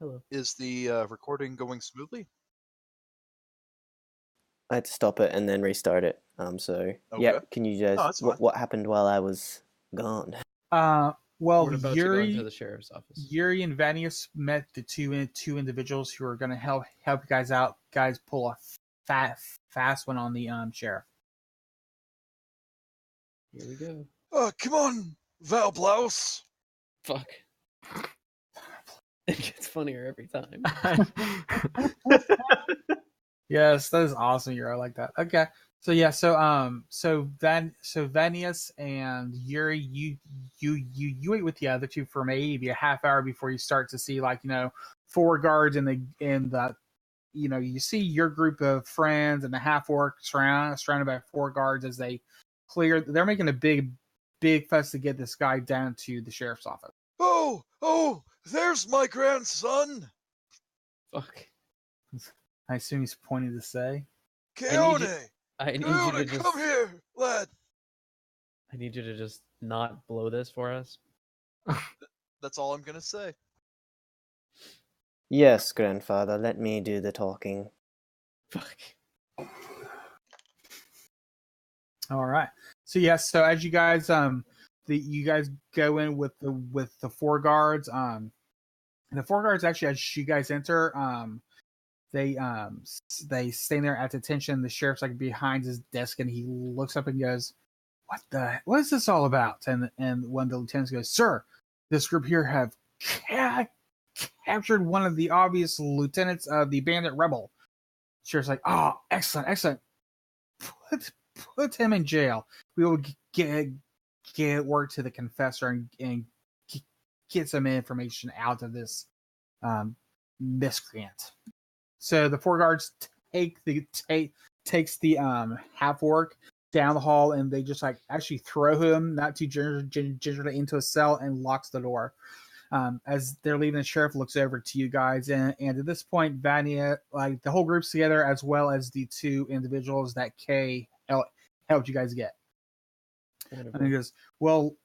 Hello. Is the recording going smoothly? I had to stop it and then restart it. Yeah, Okay. can you guys? Oh, that's fine. What happened while I was gone? Well, We're about to go into Yuri, the sheriff's office. Yuri and Vanius met the two individuals who are going to help you guys out. Guys pull a fast one on the sheriff. Here we go. Oh, come on, Val Blouse. Fuck. It gets funnier every time. Yes, that is awesome, Yuri. I like that. Okay, so yeah, so Vanius and Yuri, you wait with the other two for maybe a half hour before you start to see four guards in the you see your group of friends and the half orc surrounded by four guards as they clear. They're making a big fuss to get this guy down to the sheriff's office. Oh, there's my grandson. Fuck. I assume he's pointing to say. Keone, I need you Keone, to just. come here, lad. I need you to just not blow this for us. That's all I'm gonna say. Yes, grandfather. Let me do the talking. Fuck. All right. So yes. So as you guys you guys go in with the four guards. The four guards actually, as you guys enter, they stand there at attention. The sheriff's like behind his desk, and he looks up and goes, what is this all about?" And one of the lieutenants goes, "Sir, this group here have captured one of the obvious lieutenants of the bandit rebel." Sheriff's like, "Oh, excellent. Put him in jail. We will get word to the confessor and get some information out of this miscreant." So the four guards takes the half orc down the hall, and they just actually throw him not too gingerly into a cell and locks the door. As they're leaving, the sheriff looks over to you guys, and at this point, Vania, the whole group's together, as well as the two individuals that Kay helped you guys get. Wonderful. And he goes, well,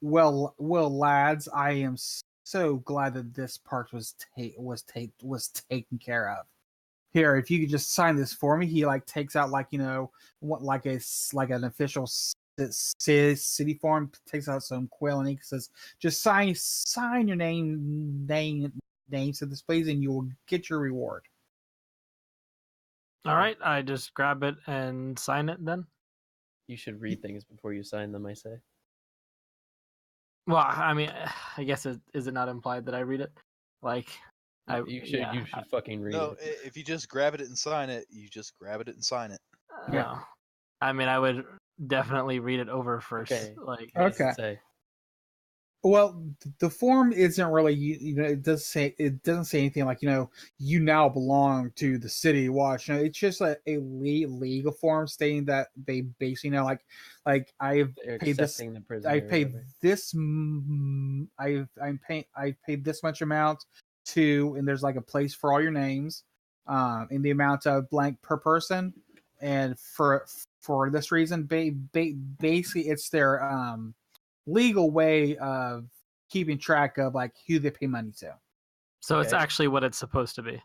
lads, I am so glad that this part was taken care of. Here, if you could just sign this for me. He takes out an official city form, takes out some quill, and he says, "Just sign your names to this, please, and you will get your reward." All right, I just grab it and sign it then. You should read things before you sign them, I say. Well, I mean, I guess is it not implied that I read it? You should fucking read No, it. if you just grab it and sign it, you just grab it and sign it. Yeah. I mean, I would definitely read it over first. Okay. Like, What does Okay. it say? Well, the form isn't really, it doesn't say anything like, you now belong to the city watch. It's just a legal form stating that they basically I've They're paid this, accepting the prisoner. I or paid whatever. this, I paid this much amount to, and there's a place for all your names, in the amount of blank per person, and for this reason, basically it's their legal way of keeping track of who they pay money to. So it's Okay. actually what it's supposed to be.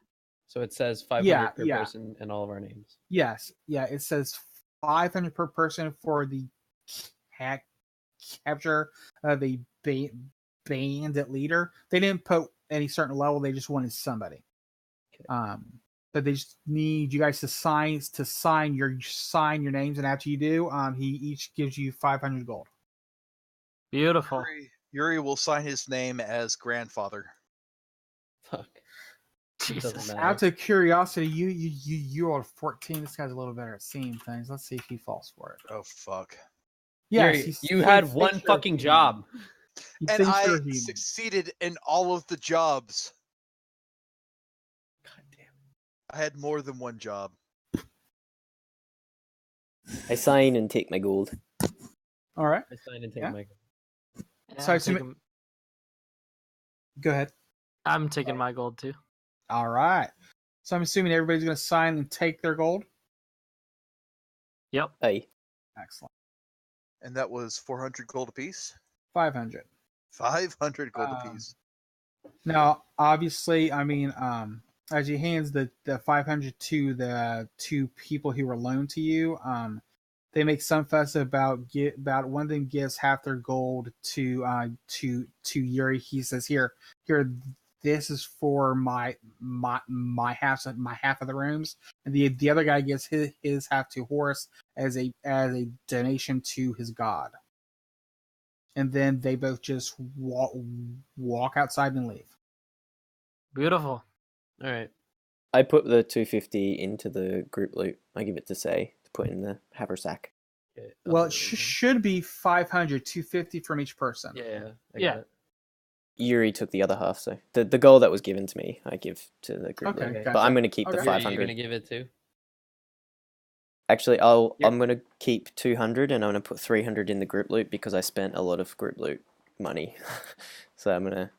So it says 500 per Yeah. person and all of our names. Yes, yeah, it says 500 per person for the capture of a bandit leader. They didn't put any certain level; they just wanted somebody. Okay. But they just need you guys to sign your names, and after you do, he each gives you 500 gold. Beautiful. Yuri will sign his name as grandfather. Fuck. Jesus. Doesn't matter. Out of curiosity, you are 14. This guy's a little better at seeing things. Let's see if he falls for it. Oh fuck! Yes, You had one fucking job. And I succeeded in all of the jobs. God damn it. I had more than one job. I sign and take my gold. All right, I signed and take Yeah. my. Yeah, So I assume go ahead. I'm taking my gold too. All right. So I'm assuming everybody's going to sign and take their gold. Yep. Aye. Excellent. And that was 400 gold apiece. 500. 500 gold Um, apiece. Now, obviously, I mean, as he hands the 500 to the two people who were loaned to you, they make some fuss about one of them gives half their gold to Yuri. He says, "Here, this is for my half of the rooms," and the other guy gives his half to Horus as a donation to his god. And then they both just walk outside and leave. Beautiful. All right. I put the 250 into the group loot. I give it to Say to put in the haversack. Okay, Well, it should be 500, 250 from each person. Yeah. I Yeah. got it. Yuri took the other half, so the gold that was given to me, I give to the group Okay, loot. gotcha. But I'm going to keep the Okay. Yuri, you 500. gonna give it too? Actually, Yeah. I'm going to keep 200 and I'm going to put 300 in the group loot because I spent a lot of group loot money. So I'm going to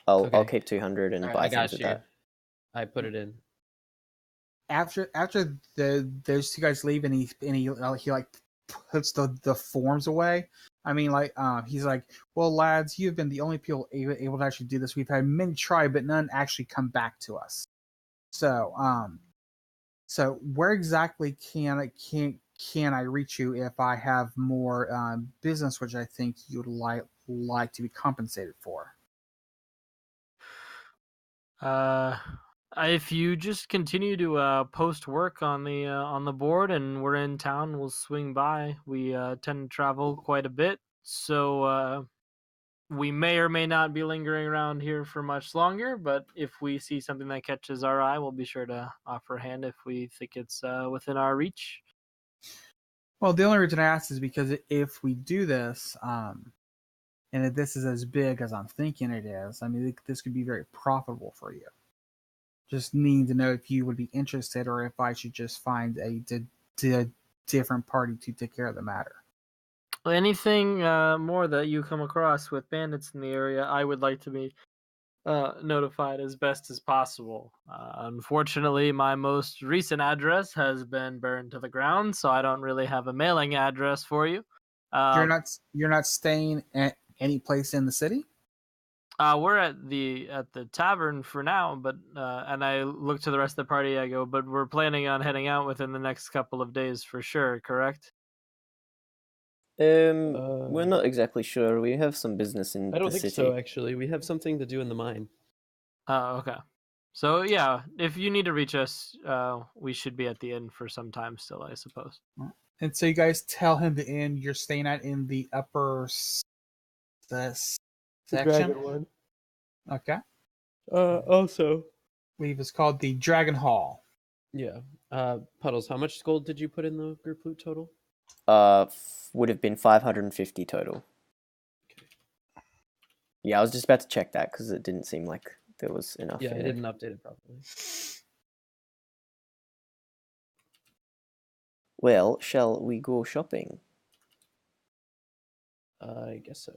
I'll Okay. keep 200 and All right, buy I got things with you. that. I put it in. After those two guys leave and he like puts the forms away. I mean, like he's like, well, lads, you've been the only people able to actually do this. We've had many try, but none actually come back to us. So where exactly can I reach you if I have more business, which I think you'd like to be compensated for? If you just continue to post work on the board and we're in town, we'll swing by. We tend to travel quite a bit, so we may or may not be lingering around here for much longer. But if we see something that catches our eye, we'll be sure to offer a hand if we think it's within our reach. Well, the only reason I asked is because if we do this, and if this is as big as I'm thinking it is, I mean, this could be very profitable for you. Just need to know if you would be interested or if I should just find a different party to take care of the matter. Anything more that you come across with bandits in the area, I would like to be notified as best as possible. Unfortunately, my most recent address has been burned to the ground, so I don't really have a mailing address for you. You're not staying at any place in the city? We're at the tavern for now, but and I look to the rest of the party. I go, but we're planning on heading out within the next couple of days for sure. Correct? We're not exactly sure. We have some business in I don't the think city. so. Actually, we have something to do in the mine. Okay. So yeah, if you need to reach us, we should be at the inn for some time still, I suppose. And so you guys tell him the inn you're staying at in the upper section. one. Okay. Also. I believe it's called the Dragon Hall. Yeah. Puddles, how much gold did you put in the group loot total? Would have been 550 total. Yeah, I was just about to check that because it didn't seem like there was enough. Yeah, I didn't update it properly. Well, shall we go shopping? I guess so.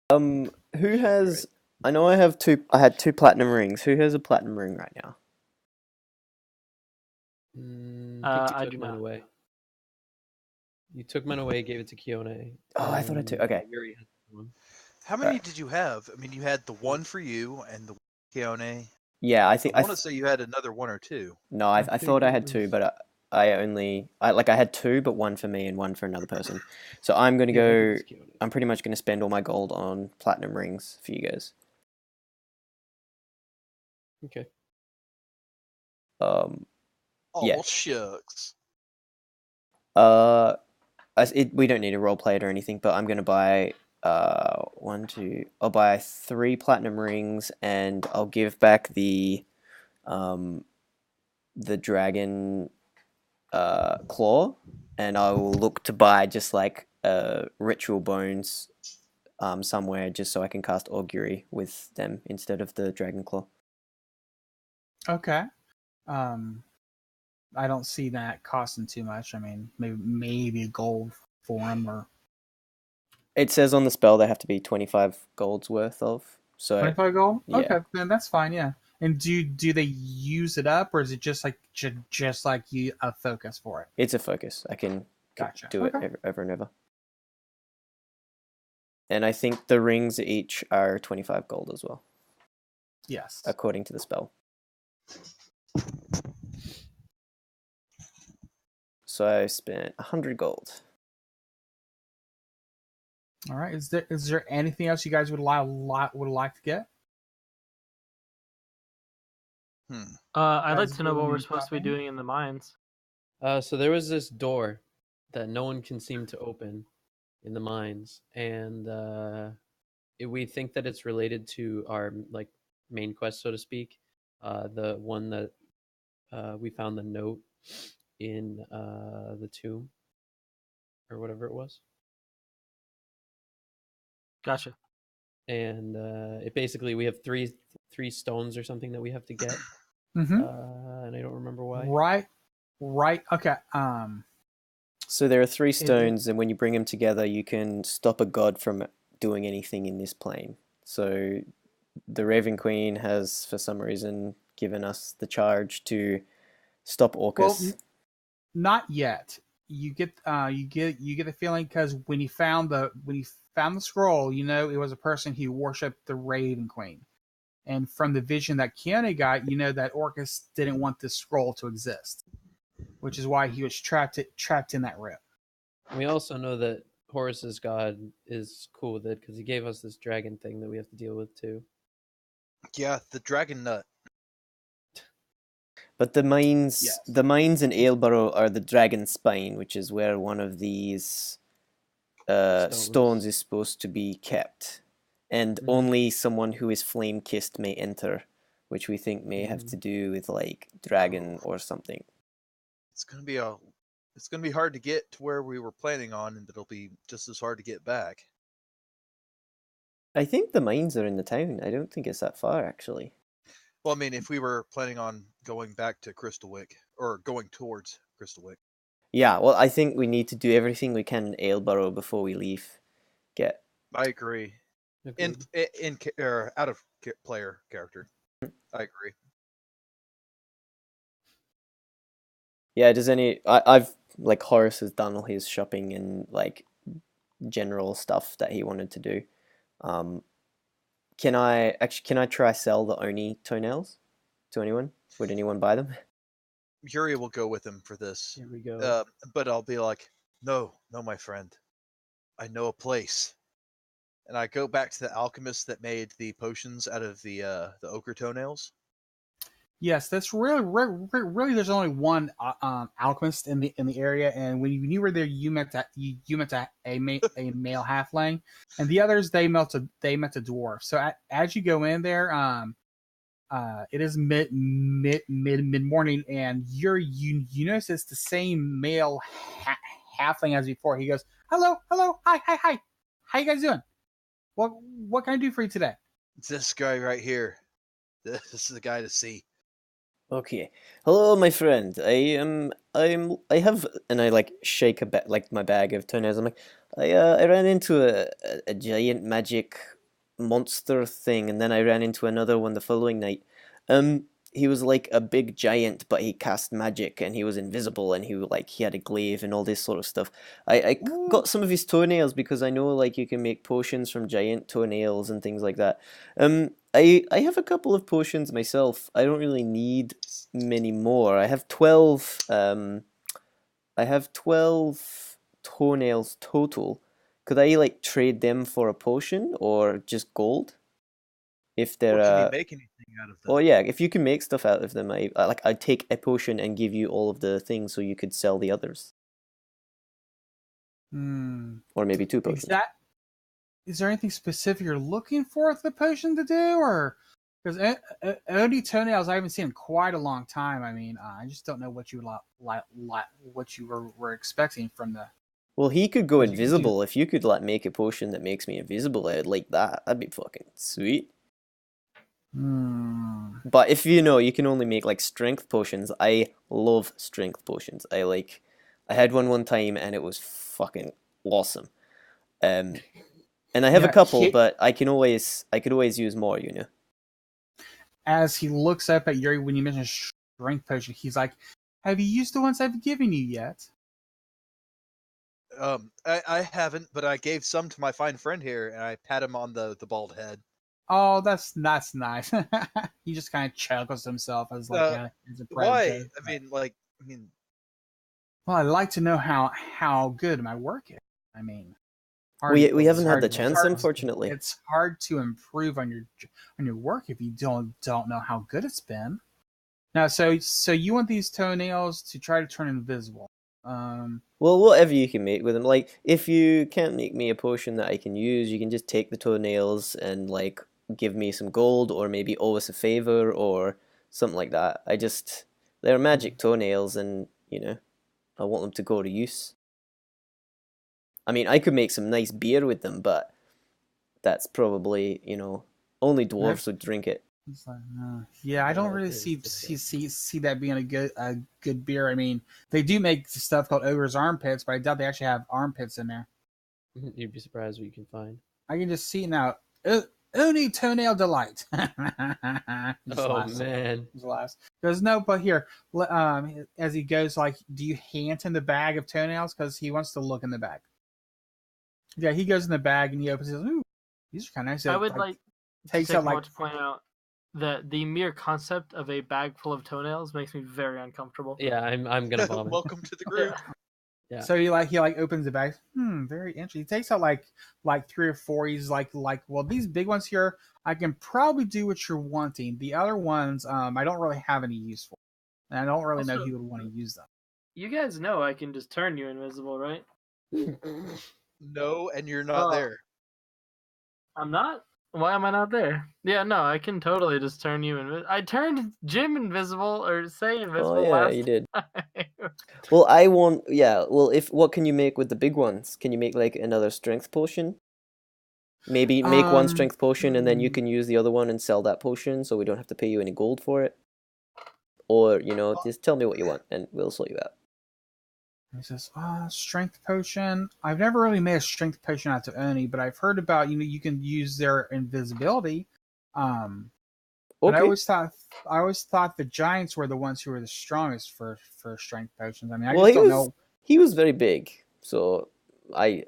Who has? I know I have two. I had 2 platinum rings. Who has a platinum ring right now? I took do mine not. away. You took mine away, gave it to Kione. Oh, I thought I took. Okay. Yuri had one. How many did you have? I mean, you had the one for you and the Keone. Yeah, I think I want to say you had another one or two. No, I thought I had 2, but I had 2, but one for me and one for another person. So I'm gonna go. I'm pretty much gonna spend all my gold on platinum rings for you guys. Okay. Oh, Yeah. shucks. We don't need to roleplay it or anything, but I'm gonna buy I'll buy 3 platinum rings and I'll give back the dragon claw, and I will look to buy just like ritual bones somewhere just so I can cast augury with them instead of the dragon claw. Okay. I don't see that costing too much. I mean, maybe a gold for them or It says on the spell they have to be 25 golds worth of. So 25 gold. yeah. Okay, then that's fine. Yeah. And do they use it up, or is it just like just like you a focus for it? It's a focus. I can Gotcha. do it Okay. over and over. And I think the rings each are 25 gold as well, Yes. according to the spell. So I spent 100 gold. All right. Is there anything else you guys would like to get? I'd like Guys, to know what doing we're any supposed to be shopping? doing in the mines. So there was this door that no one can seem to open in the mines, and we think that it's related to our like main quest, so to speak. The one that we found the note in the tomb or whatever it was, Gotcha. and it basically we have three stones or something that we have to get, Mm-hmm. and I don't remember why. Right. Okay. So there are 3 it- stones, and when you bring them together, you can stop a god from doing anything in this plane. So the Raven Queen has, for some reason, given us the charge to stop Orcus. Not yet. You get the feeling because when you found the scroll, you know it was a person who worshipped the Raven Queen, and from the vision that Keanu got, you know that Orcus didn't want this scroll to exist, which is why he was trapped in that room. We also know that Horus's god is cool with it because he gave us this dragon thing that we have to deal with too. Yeah, the dragon nut. But the mines, Yes. the mines in Ailborough are the Dragon Spine, which is where one of these stones is supposed to be kept, and only someone who is flame kissed may enter, which we think may have to do with like dragon or something. It's gonna be hard to get to where we were planning on, and it'll be just as hard to get back. I think the mines are in the town. I don't think it's that far, actually. Well, I mean, if we were planning on going back to Crystalwick or going towards Crystalwick. Yeah, well, I think we need to do everything we can in Ailborough before we leave. I agree. In or out of player character. I agree. Yeah, I've like Horace has done all his shopping and like general stuff that he wanted to do. Can I try sell the Oni toenails to anyone? Would anyone buy them? Yuri will go with him for this. Here we go. But I'll be like, no, my friend. I know a place. And I go back to the alchemist that made the potions out of the ochre toenails. Yes, that's really. There's only one alchemist in the area, and when you were there, you met a male halfling, and the others they met a dwarf. So as you go in there, it is mid morning, and you notice it's the same male halfling as before. He goes, hello, hi, how you guys doing? What can I do for you today? It's this guy right here. This is the guy to see. Okay. Hello, my friend. I have, and I like shake like my bag of toenails. I'm like, I ran into a giant magic monster thing, and then I ran into another one the following night. He was like a big giant, but he cast magic, and he was invisible, and he had a glaive and all this sort of stuff. I got some of his toenails because I know like you can make potions from giant toenails and things like that. I have a couple of potions myself. I don't really need many more. I have 12 toenails total. Could I like trade them for a potion or just gold? If they're Can you make anything out of them? oh yeah, if you can make stuff out of them, I'd take a potion and give you all of the things so you could sell the others. Or maybe 2 potions. Is there anything specific you're looking for with the potion to do, or because only toenails I haven't seen in quite a long time. I mean, I just don't know what you like what you were expecting from the. Well, he could go As you can invisible. If you could like make a potion that makes me invisible, I'd like that. That'd be fucking sweet. But if you can only make like strength potions. I love strength potions. I had one time and it was fucking awesome. And I have a couple, but I could always use more. As he looks up at Yuri when you mention strength potion, he's like, "Have you used the ones I've given you yet?" I haven't, but I gave some to my fine friend here, and I pat him on the bald head. Oh, that's nice. He just kind of chuckles to himself as like as a private Why? joke. I mean, Well, I'd like to know how good my work is. I mean, We it's haven't had hard- the it's chance, hard- unfortunately. It's hard to improve on your work if you don't know how good it's been. Now, so you want these toenails to try to turn invisible? Well, whatever you can make with them. Like, if you can't make me a potion that I can use, you can just take the toenails and like give me some gold, or maybe owe us a favor, or something like that. They're magic toenails, and I want them to go to use. I mean, I could make some nice beer with them, but that's probably only dwarves would drink it. It's like, yeah, I don't Yeah, really it is see that being a good beer. I mean, they do make stuff called Ogre's Armpits, but I doubt they actually have armpits in there. You'd be surprised what you can find. I can just see it now. Oni Toenail Delight. Just Oh laughs. man. Just laughs. Goes, no, but here, as he goes, like, do you hand him the bag of toenails? Because he wants to look in the bag. Yeah, he goes in the bag and he opens it. Ooh, these are kind of nice. I would like takes take out a like moment to point out that the mere concept of a bag full of toenails makes me very uncomfortable. Yeah, I'm gonna vomit. welcome to the group. Yeah. So he opens the bag. Very interesting. He takes out like 3 or 4. He's like, well, these big ones here, I can probably do what you're wanting. The other ones, I don't really have any use for, and I don't really know Also- who would want to use them. You guys know I can just turn you invisible, right? No, and you're not Oh. there. I'm not? Why am I not there? Yeah, no, I can totally just turn you invisible. I turned Jim invisible, or say invisible Oh yeah, last you did. time. Well, what can you make with the big ones? Can you make like another strength potion? Maybe make one strength potion and then you can use the other one and sell that potion, so we don't have to pay you any gold for it. Or just tell me what you want and we'll sort you out. He says, strength potion. I've never really made a strength potion out of Oni, but I've heard about, you can use their invisibility. But Okay. I always thought the giants were the ones who were the strongest for strength potions. I mean, I Well, just don't know. he was very big, so I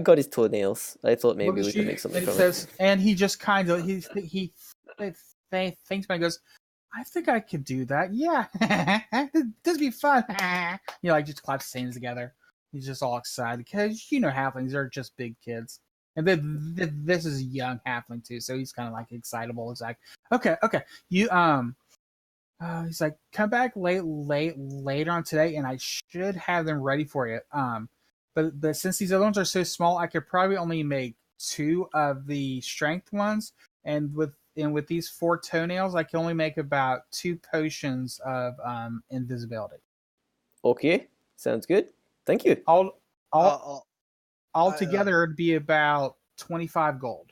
got his toenails. I thought maybe we could make something and it from says, and he just kind of he thinks about it, goes, I think I could do that. Yeah, this would be fun. Just claps his hands together. He's just all excited because halflings are just big kids, and then this is a young halfling too, so he's kind of like excitable. It's like, okay, you he's like, come back later on today, and I should have them ready for you. But since these other ones are so small, I could probably only make 2 of the strength ones, and with these 4 toenails, I can only make about 2 potions of invisibility. Okay, sounds good. Thank you. All together, it'd be about 25 gold.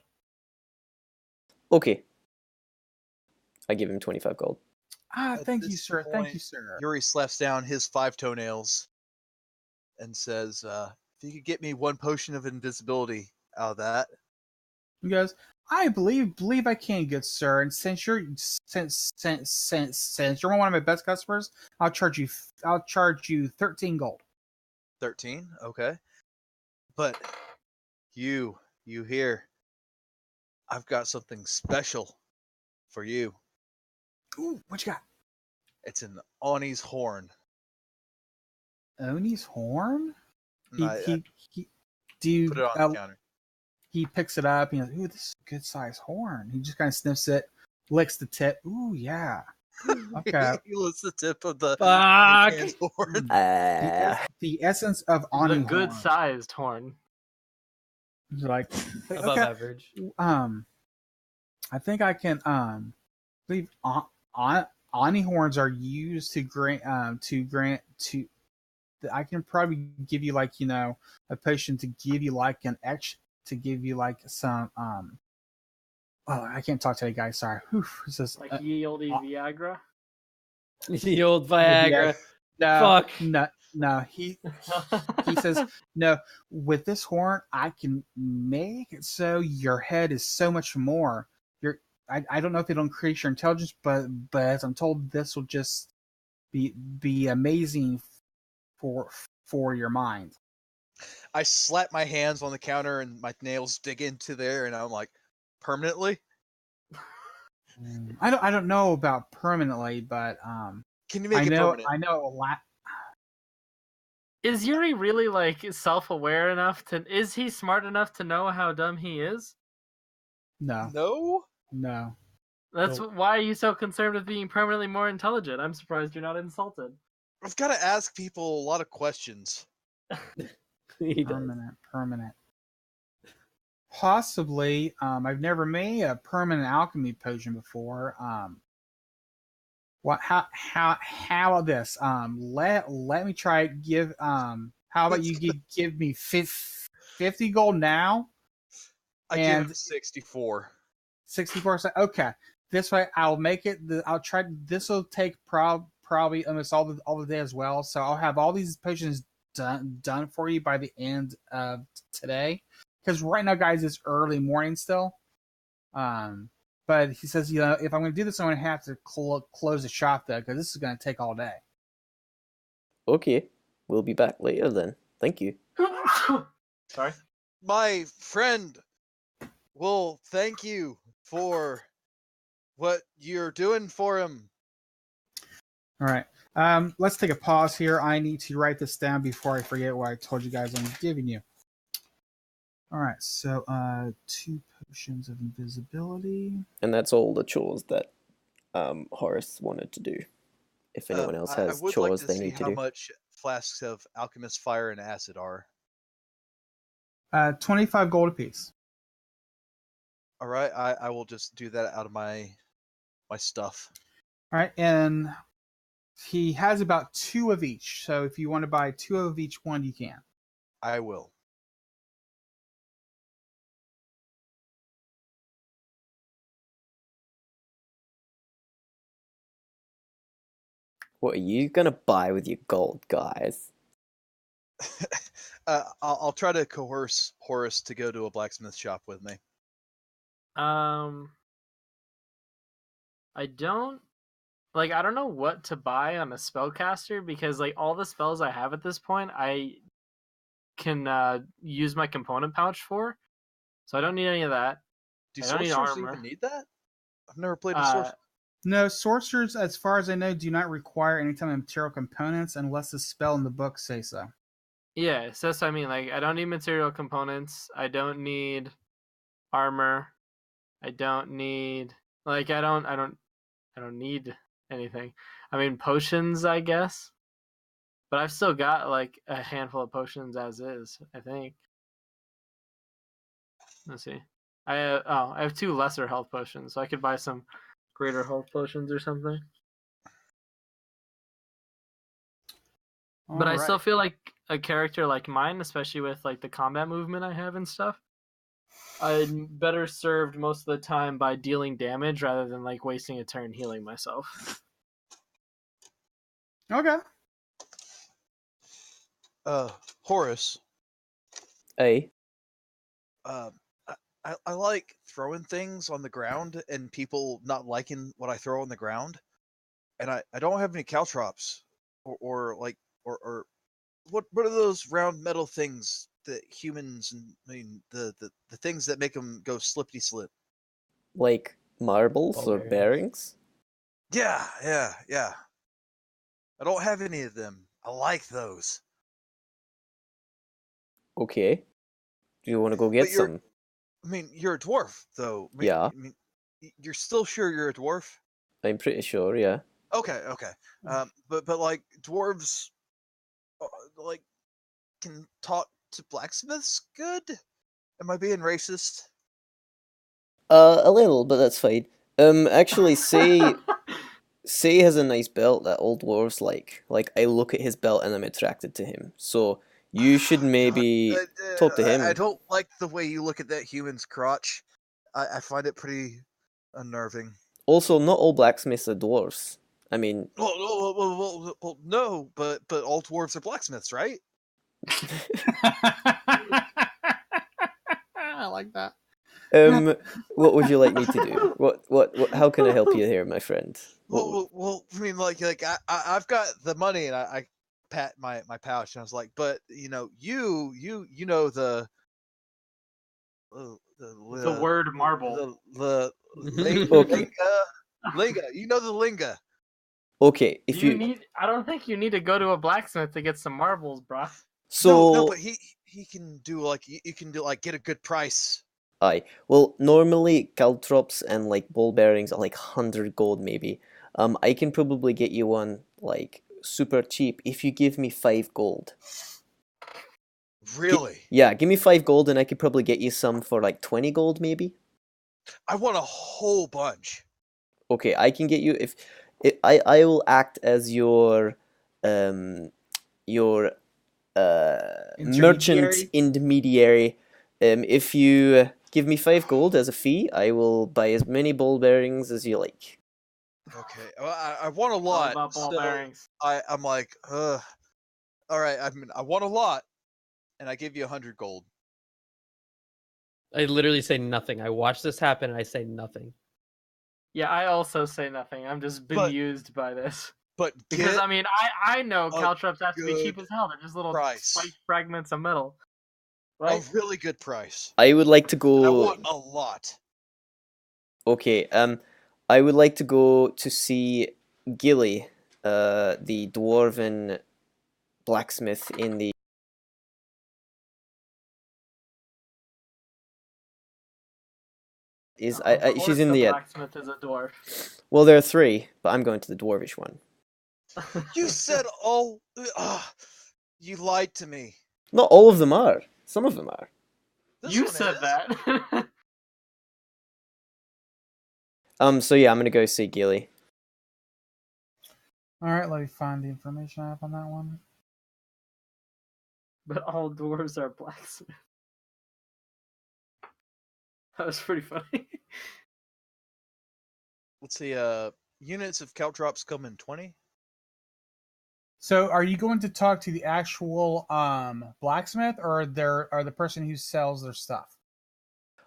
Okay. I give him 25 gold. Thank you, this sir. point, Thank you, sir. Yuri slaps down his 5 toenails and says, if you could get me 1 potion of invisibility out of that. He goes, I believe I can, good sir. And since you're one of my best customers, I'll charge you 13 gold. 13? Okay. But you here, I've got something special for you. Ooh, what you got? It's an Oni's horn. Oni's horn? And I He put it on the counter. He picks it up and he's like, ooh, this is a good sized horn. He just kind of sniffs it, licks the tip. Ooh, yeah. Okay. He licks the tip of the Fuck! man's horn. The essence of Oni The good horn. sized horn. He's like, Above okay. average. I think I can believe Oni horns are used to grant I can probably give you a potion to give you some I can't talk today, guys. Sorry. Whew. It says, Like ye olde Viagra. The old Viagra. no, Fuck. no. He says, no, with this horn, I can make it so your head is so much more. I don't know if it'll increase your intelligence, but as I'm told, this will just be amazing for your mind. I slap my hands on the counter and my nails dig into there, and I'm like, permanently? I don't know about permanently, but Can you make it permanent? I know a lot. Is Yuri really like self-aware enough to? Is he smart enough to know how dumb he is? No, No? no. That's Well- why are you so concerned with being permanently more intelligent? I'm surprised you're not insulted. I've got to ask people a lot of questions. He does. Permanent. Possibly. I've never made a permanent alchemy potion before. What? How about this? Let me try it. How about you give me 50 gold now? I And- give him 64. 64%. Okay. This way, I'll make it. I'll try. This will take probably almost all the day as well. So I'll have all these potions done for you by the end of today. Because right now, guys, it's early morning still. But he says, if I'm going to do this, I'm going to have to close the shop though, because this is going to take all day. Okay, we'll be back later then. Thank you. Sorry. My friend will thank you for what you're doing for him. All right. Let's take a pause here. I need to write this down before I forget what I told you guys I'm giving you. All right. So, 2 potions of invisibility. And that's all the chores that Horace wanted to do. If anyone else has I would chores like to they see need to how do. much flasks of alchemist fire and acid are. 25 gold apiece. All right, I will just do that out of my stuff. All right, and he has about 2 of each. So if you want to buy 2 of each one, you can. I will. What are you gonna buy with your gold, guys? I'll try to coerce Horace to go to a blacksmith shop with me. I don't know what to buy on a spellcaster because like all the spells I have at this point I can use my component pouch for. So I don't need any of that. Do I don't need sorcerers armor. even need that? I've never played a sorcerer. No, sorcerers, as far as I know, do not require any type of material components unless the spell in the book say so. Yeah, so that's what I mean. Like I don't need material components. I don't need armor. I don't need I don't need anything. I mean potions, I guess. But I've still got like a handful of potions as is, I think. Let's see. I have 2 lesser health potions, so I could buy some greater health potions or something. But I still feel like a character like mine, especially with like the combat movement I have and stuff, I'm better served most of the time by dealing damage rather than like wasting a turn healing myself. Okay. Horace. Hey, I like throwing things on the ground and people not liking what I throw on the ground, and I don't have any caltrops or what are those round metal things that humans and the things that make them go slippity slip? like marbles Ball or bearings. bearings? Yeah. I don't have any of them. I like those. Okay. Do you want to go get But you're- some? I mean, you're a dwarf, though. Yeah. I mean, you're still sure you're a dwarf? I'm pretty sure, yeah. Okay. But like dwarves, like can talk to blacksmiths good? Am I being racist? A little, but that's fine. Actually, Say has a nice belt that old dwarves like. Like, I look at his belt and I'm attracted to him. So, you should maybe talk to him. I don't like the way you look at that human's crotch. I find it pretty unnerving. Also, not all blacksmiths are dwarves. I mean, Well, no, but all dwarves are blacksmiths, right? I like that. what would you like me to do? What how can I help you here, my friend? Well, I mean, like I've got the money and I pat my pouch and I was like, but you know the The word marble. the Okay. linga. You know the linga. Okay, Do you need? I don't think you need to go to a blacksmith to get some marbles, bruh. so No, but he can do like you can do like get a good price. aye. Well, normally caltrops and like ball bearings are like 100 gold maybe. I can probably get you one like super cheap if you give me 5 gold. Really? Yeah, give me 5 gold and I could probably get you some for like 20 gold maybe. I want a whole bunch. Okay, I can get you if I will act as um your merchant intermediary. If you give me 5 gold as a fee, I will buy as many ball bearings as you like. Okay, well, I want a All lot. about ball So bearings. I'm like, all right. I want a lot, and I give you 100 gold. I literally say nothing. I watch this happen and I say nothing. Yeah, I also say nothing. I'm just But- bemused by this. But Because get I mean, I know a caltrops have to be cheap good as hell. They're just little price. spiked fragments of metal, a right? really good price. I would like to And I go. want a lot. Okay, I would like to go to see Gilly, the dwarven blacksmith in the. She's in the. Blacksmith is a dwarf. Well, there are 3, but I'm going to the dwarvish one. You said you lied to me. Not all of them are. Some of them are. This You one said is. that. So yeah, I'm gonna go see Gilly. All right, let me find the information I have on that one. But all dwarves are blacksmiths. That was pretty funny. Let's see. Units of caltrops come in 20. So, are you going to talk to the actual blacksmith, or the person who sells their stuff?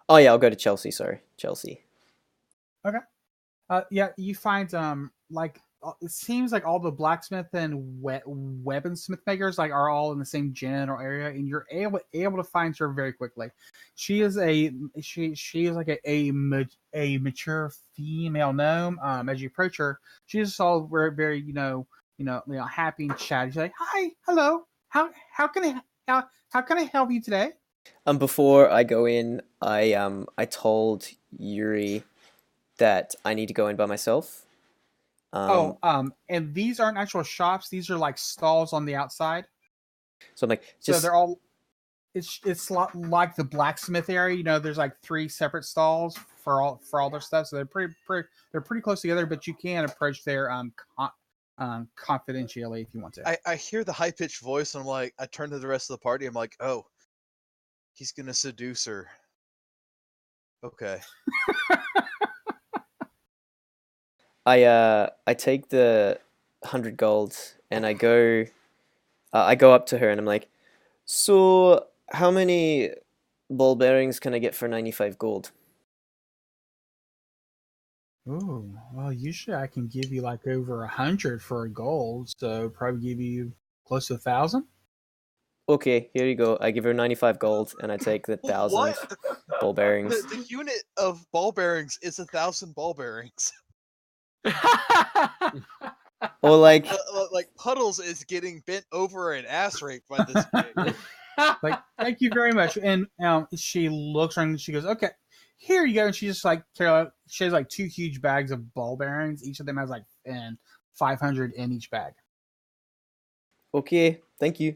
Oh yeah, I'll go to Chelsea. Sorry, Chelsea. Yeah, you find it seems like all the blacksmith and weaponsmith makers like are all in the same general area, and you're able to find her very quickly. She is she is like a mature female gnome. As you approach her, she's just all very happy and chatty. She's like, "Hi, hello, how can how can I help you today?" Before I go in, I told Yuri that I need to go in by myself. And these aren't actual shops; these are like stalls on the outside. So I'm like, So just they're all. It's like the blacksmith area. You know, there's like 3 separate stalls for all their stuff. So they're pretty close together. But you can approach there confidentially if you want to. I hear the high pitched voice, and I'm like, I turn to the rest of the party. I'm like, oh, he's gonna seduce her. Okay. I take the 100 gold and I go up to her and I'm like, so how many ball bearings can I get for 95 gold? Ooh, well, usually I can give you like over 100 for a gold, so probably give you close to 1,000. Okay, here you go. I give her 95 gold and I take the 1,000 What? ball bearings. The unit of ball bearings is 1,000 ball bearings. Or like, Like Puddles is getting bent over and ass raped by this pig. Like, thank you very much. And she looks around and she goes, "Okay, here you go." And she just like she has like 2 huge bags of ball bearings. Each of them has like 500 in each bag. okay, thank you.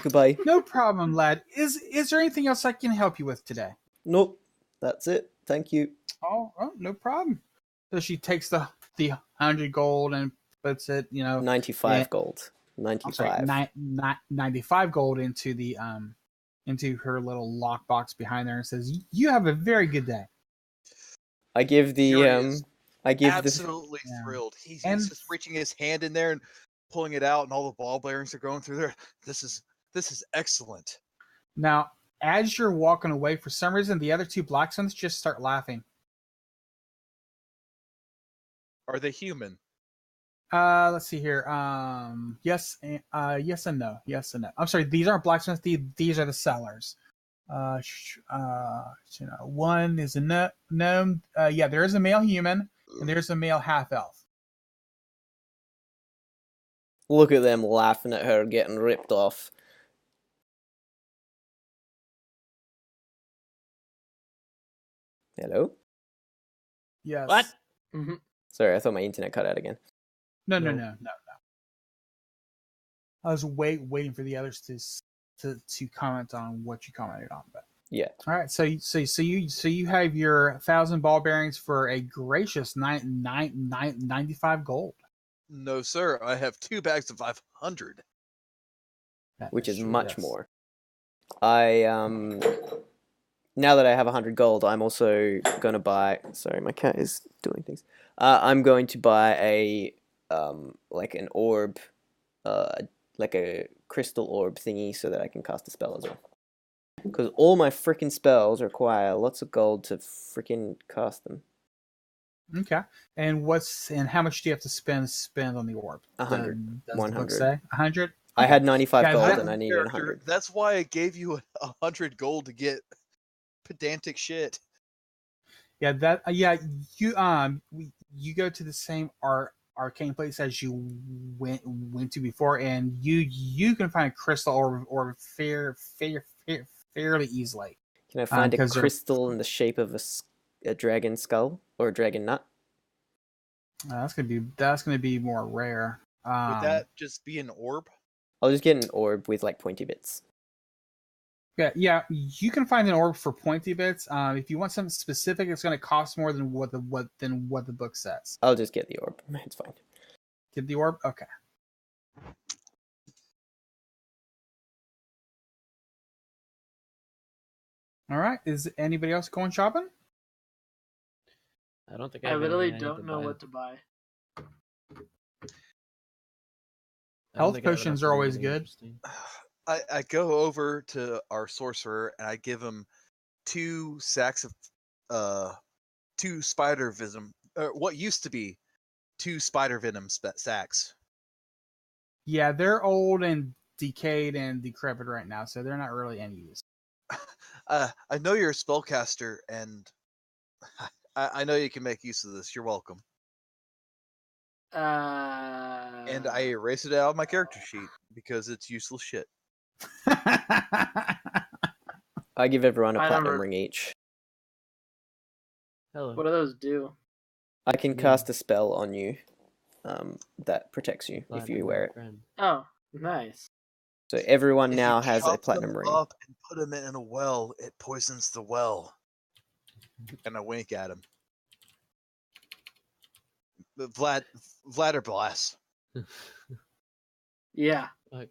Goodbye. No problem, lad. Is there anything else I can help you with today? Nope, that's it. Thank you. Oh, no problem. So she takes the 100 gold and puts it, 95 Yeah. gold. I'm sorry, 95. 95 gold into the into her little lockbox behind there and says, "You have a very good day." I give the Yuri is I give the Absolutely Yeah. thrilled. He's And- just reaching his hand in there and pulling it out, and all the ball bearings are going through there. This is excellent. Now, as you're walking away, for some reason, the other 2 blacksmiths just start laughing. Are they human? Let's see here. Yes, yes and no. Yes and no. I'm sorry. These aren't blacksmiths. These are the sellers. One is a gnome. Yeah, there is a male human and there's a male half elf. Look at them laughing at her getting ripped off. Hello? Yes. What? Mm-hmm. Sorry, I thought my internet cut out again. No. No. I was waiting for the others to comment on what you commented on, but Yeah. all right. So you have your 1,000 ball bearings for a gracious 95 gold. No, sir. I have 2 bags of 500. Which is Sure, much yes. more. I now that I have 100 gold, I'm also gonna buy. Sorry, my cat is doing things. I'm going to buy a like an orb, like a crystal orb thingy, so that I can cast a spell as well. Because all my freaking spells require lots of gold to freaking cast them. Okay. And how much do you have to spend on the orb? 100. Does the book 100. say 100? I had 95 Yeah, gold that- and I needed Character, 100. that's why I gave you 100 gold to get pedantic shit. Yeah, you go to the same arcane place as you went to before, and you can find a crystal or fairly easily. Can I find a 'cause they're- crystal in the shape of a dragon skull or a dragon nut? That's gonna be more rare. Would that just be an orb? I'll just get an orb with like pointy bits. Yeah, you can find an orb for pointy bits. If you want something specific, it's going to cost more than what the book says. I'll just get the orb. It's fine. Get the orb, okay. All right. Is anybody else going shopping? I don't think I have literally anything I need don't to know buy. what to buy. I don't Health think I have potions enough are for always anything good. interesting. I go over to our sorcerer and I give him 2 sacks of 2 spider venom, what used to be 2 spider venom sacks. Yeah, they're old and decayed and decrepit right now, so they're not really any use. I know you're a spellcaster, and I know you can make use of this. You're welcome. And I erase it out of my character sheet because it's useless shit. I give everyone a I platinum never- ring each. Hello. What do those do? I can Yeah. cast a spell on you that protects you if Platinum you wear it. friend. Oh, nice. So everyone If now you has a chop platinum them ring. up and put them in a well, it poisons the well. And I wink at him. Vladimir. Yeah. Fuck.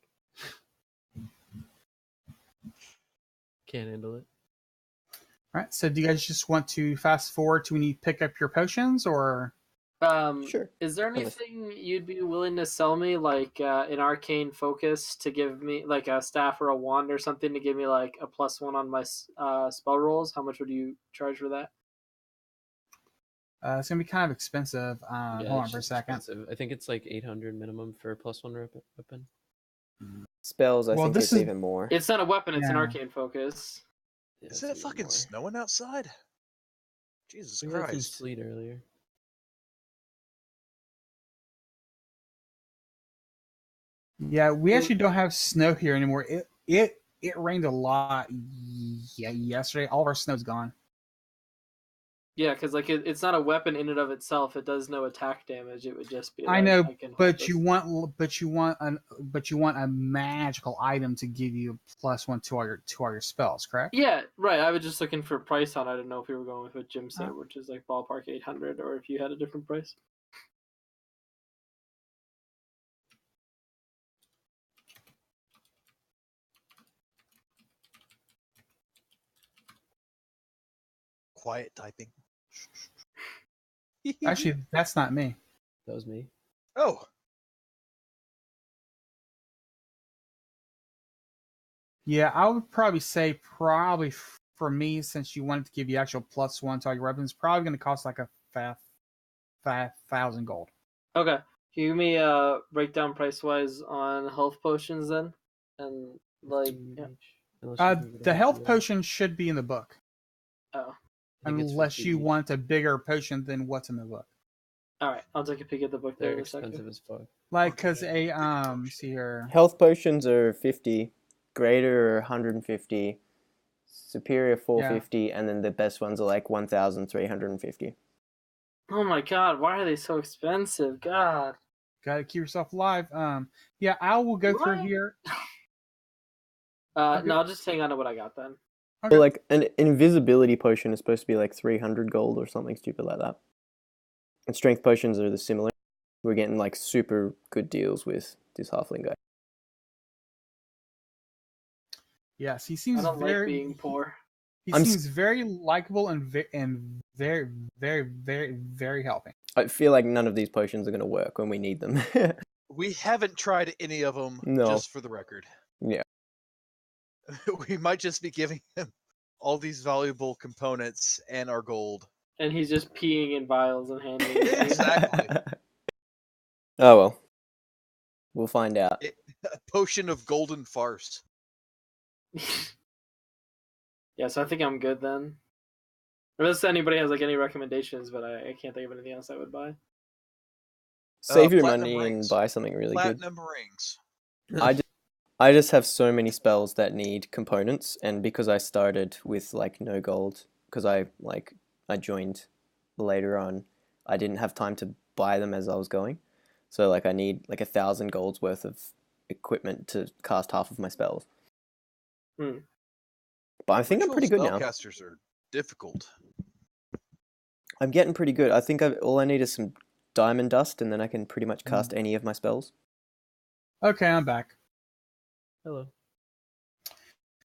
Can't handle it. All right. So, do you guys just want to fast forward to when you pick up your potions, or Sure. Is there Unless- anything you'd be willing to sell me, like an arcane focus, to give me like a staff or a wand or something to give me like a +1 on my spell rolls? How much would you charge for that? it's gonna be kind of expensive? Yeah, Hold on it's for a just second. expensive. I think it's like 800 minimum for a +1 weapon. Spells, I Well, think this it's is- even more. It's not a weapon; it's an Yeah. arcane focus. Yeah, Is it's it even fucking more. snowing outside? Jesus We had some Christ. sleet earlier. Yeah, we actually don't have snow here anymore. It rained a lot. Yeah, yesterday. All of our snow's gone. Yeah, because like it's not a weapon in and of itself. It does no attack damage. It would just be. I Like, know, can hold but this. you want a magical item to give you +1 to all your spells, correct? Yeah, right. I was just looking for price on. I didn't know if you were going with what Jim said, Oh. which is like ballpark 800, or if you had a different price. Quiet typing. Actually, that's not me. That was me. Oh, Yeah, I would probably say for me, since you wanted to give you actual +1 to all your weapons, it's probably going to cost like a 1,000 gold. Okay. Can you give me breakdown price wise on health potions then? And like yeah. The health potion should be in the book, Oh. unless you want a bigger potion than what's in the book. Alright, I'll take a peek at the book there They're in a second. expensive as fuck. Like, cause see here. Health potions are 50, greater are 150, superior 450, and then the best ones are like 1,350. Oh my god, why are they so expensive? God. Gotta keep yourself alive. Yeah, I will go through What? here. No, I'll just hang on to what I got then. Okay. Well, like an invisibility potion is supposed to be like 300 gold or something stupid like that. And strength potions are the similar. We're getting like super good deals with this halfling guy. Yes, he I seems don't very. like being poor. He I'm seems very likable and very, very helping. I feel like none of these potions are going to work when we need them. We haven't tried any of them, No. just for the record. Yeah. We might just be giving him all these valuable components and our gold. And he's just peeing in vials and handing it to me. Exactly. Oh well. We'll find out. A potion of golden farce. Yeah, so I think I'm good then. Unless anybody has like any recommendations, but I can't think of anything else I would buy. Save your platinum money rings. and buy something really good. Platinum rings. I just have so many spells that need components, and because I started with like no gold, because I joined later on, I didn't have time to buy them as I was going. So like I need like 1,000 golds worth of equipment to cast half of my spells. Hmm. But I think I'm pretty good now. Spellcasters are difficult. I'm getting pretty good. I think all I need is some diamond dust, and then I can pretty much cast any of my spells. Okay, I'm back. Hello.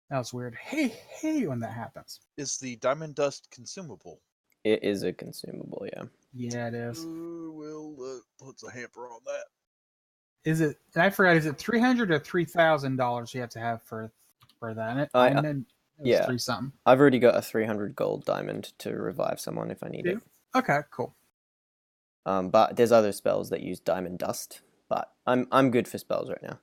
That was weird. Hey, when that happens. Is the diamond dust consumable? It is a consumable, yeah. Yeah, it is. We'll put a hamper on that. Is it? And I forgot. Is it $300 or $3,000 you have to have for that? And then it was yeah. 3 something. I've already got a 300 gold diamond to revive someone if I need it. Okay, cool. But there's other spells that use diamond dust. But I'm good for spells right now.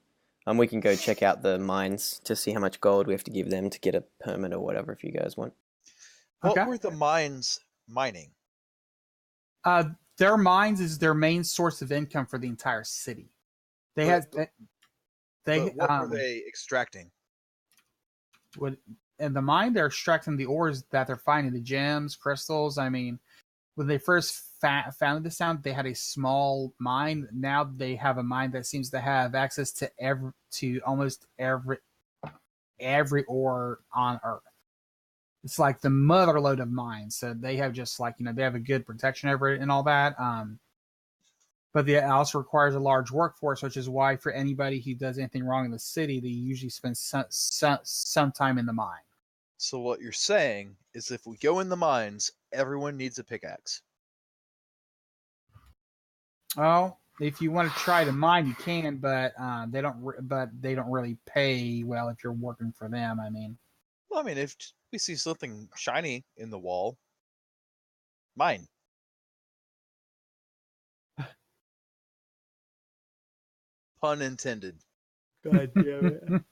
We can go check out the mines to see how much gold we have to give them to get a permit or whatever if you guys want. What Okay. were the mines mining? Their mines is their main source of income for the entire city. They But what were they extracting? In the mine, they're extracting the ores that they're finding, the gems, crystals. I mean, when they first founded this town, they had a small mine. Now they have a mine that seems to have access to almost every ore on Earth. It's like the mother lode of mines. So they have just like, they have a good protection over it and all that. But it also requires a large workforce, which is why for anybody who does anything wrong in the city, they usually spend some time in the mine. So what you're saying is if we go in the mines, everyone needs a pickaxe. Well, if you want to try to mine, you can, but they don't really pay well if you're working for them. I mean, Well, I mean, if we see something shiny in the wall, mine. Pun intended. God damn it.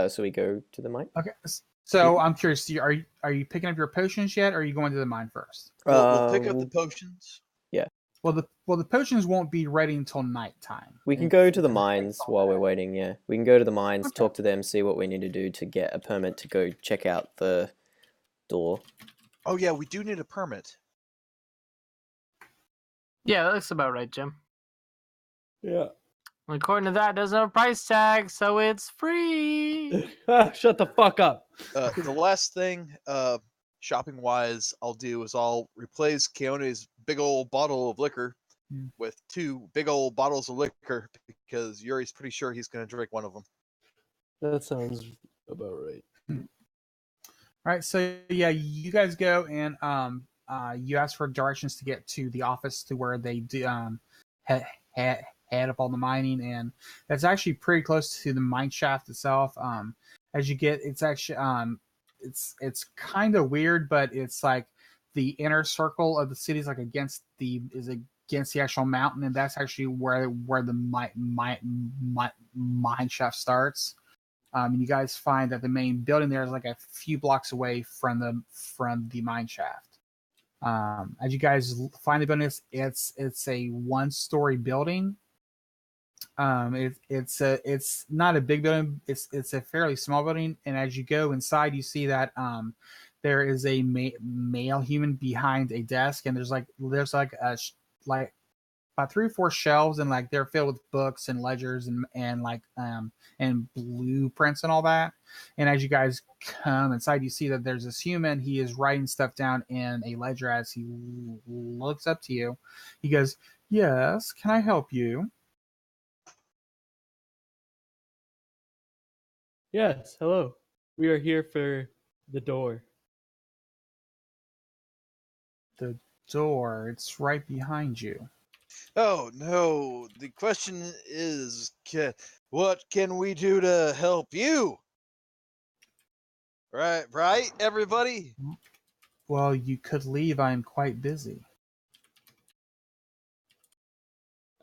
So we go to the mine? Okay. So I'm curious, are you picking up your potions yet, or are you going to the mine first? We'll pick up the potions. Well, the potions won't be ready until nighttime. We can go to the mines while we're waiting, yeah. We can go to the mines, Okay. talk to them, see what we need to do to get a permit to go check out the door. Oh yeah, we do need a permit. Yeah, that looks about right, Jim. Yeah. According to that, it doesn't have a price tag, so it's free. Shut the fuck up. The last thing, shopping wise, I'll do is I'll replace Keone's big old bottle of liquor with 2 big old bottles of liquor because Yuri's pretty sure he's going to drink one of them. That sounds about right. All right, so yeah, you guys go and you ask for directions to get to the office to where they do head up all the mining, and that's actually pretty close to the mine shaft itself. as you get, it's actually it's kind of weird, but it's like the inner circle of the city is like against the actual mountain, and that's actually where the mine shaft starts. And you guys find that the main building there is like a few blocks away from the mine shaft. As you guys find the building, it's a 1-story building. It's not a big building. It's a fairly small building, and as you go inside, you see that there is a male human behind a desk, and there's like like about 3 or 4 shelves, and like they're filled with books and ledgers and blueprints and all that. And as you guys come inside, you see that there's this human. He is writing stuff down in a ledger. As he looks up to you, he goes, "Yes, can I help you?" Yes, hello. We are here for the door. The door. It's right behind you. Oh no! The question is, what can we do to help you? Right, everybody. Well, you could leave. I'm quite busy.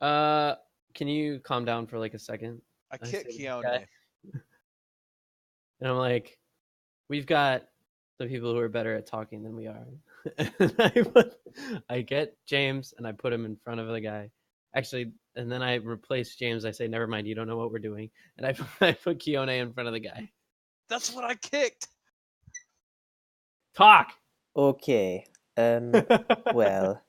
Can you calm down for like a second? I I kick see this Keone. guy. And I'm like, we've got the people who are better at talking than we are. And I get James and I put him in front of the guy. Actually, and then I replace James. I say, never mind, you don't know what we're doing. And I put Keone in front of the guy. That's what I kicked. Talk! Okay. Well,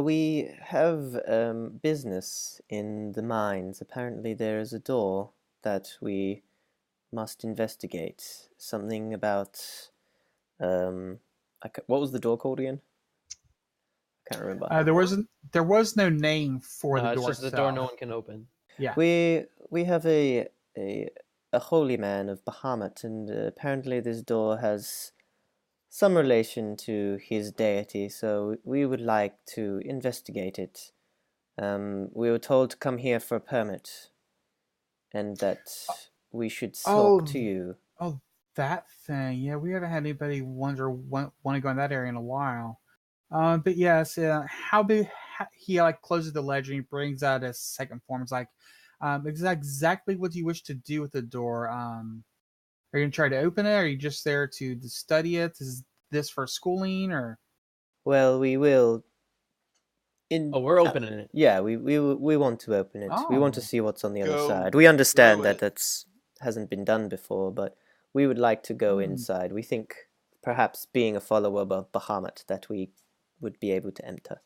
we have business in the mines. Apparently, there is a door that we must investigate. Something about what was the door called again? I can't remember. There was no name for No, the it's door just the itself. door no one can open. Yeah. We have a holy man of Bahamut, and apparently this door has some relation to his deity, so we would like to investigate it. We were told to come here for a permit, and that we should talk to you. Oh, that thing. Yeah, we haven't had anybody want to go in that area in a while. But yes, how big? He like closes the ledger and he brings out a second form. It's like, exactly what do you wish to do with the door? Are you gonna try to open it? Or are you just there to study it? Is this for schooling or? Well, we will. Oh, we're opening it. Yeah, we want to open it. We want to Oh. see what's on the other Go side. We understand through that it. that's hasn't been done before, but we would like to go inside. We think perhaps being a follower of Bahamut that we would be able to enter.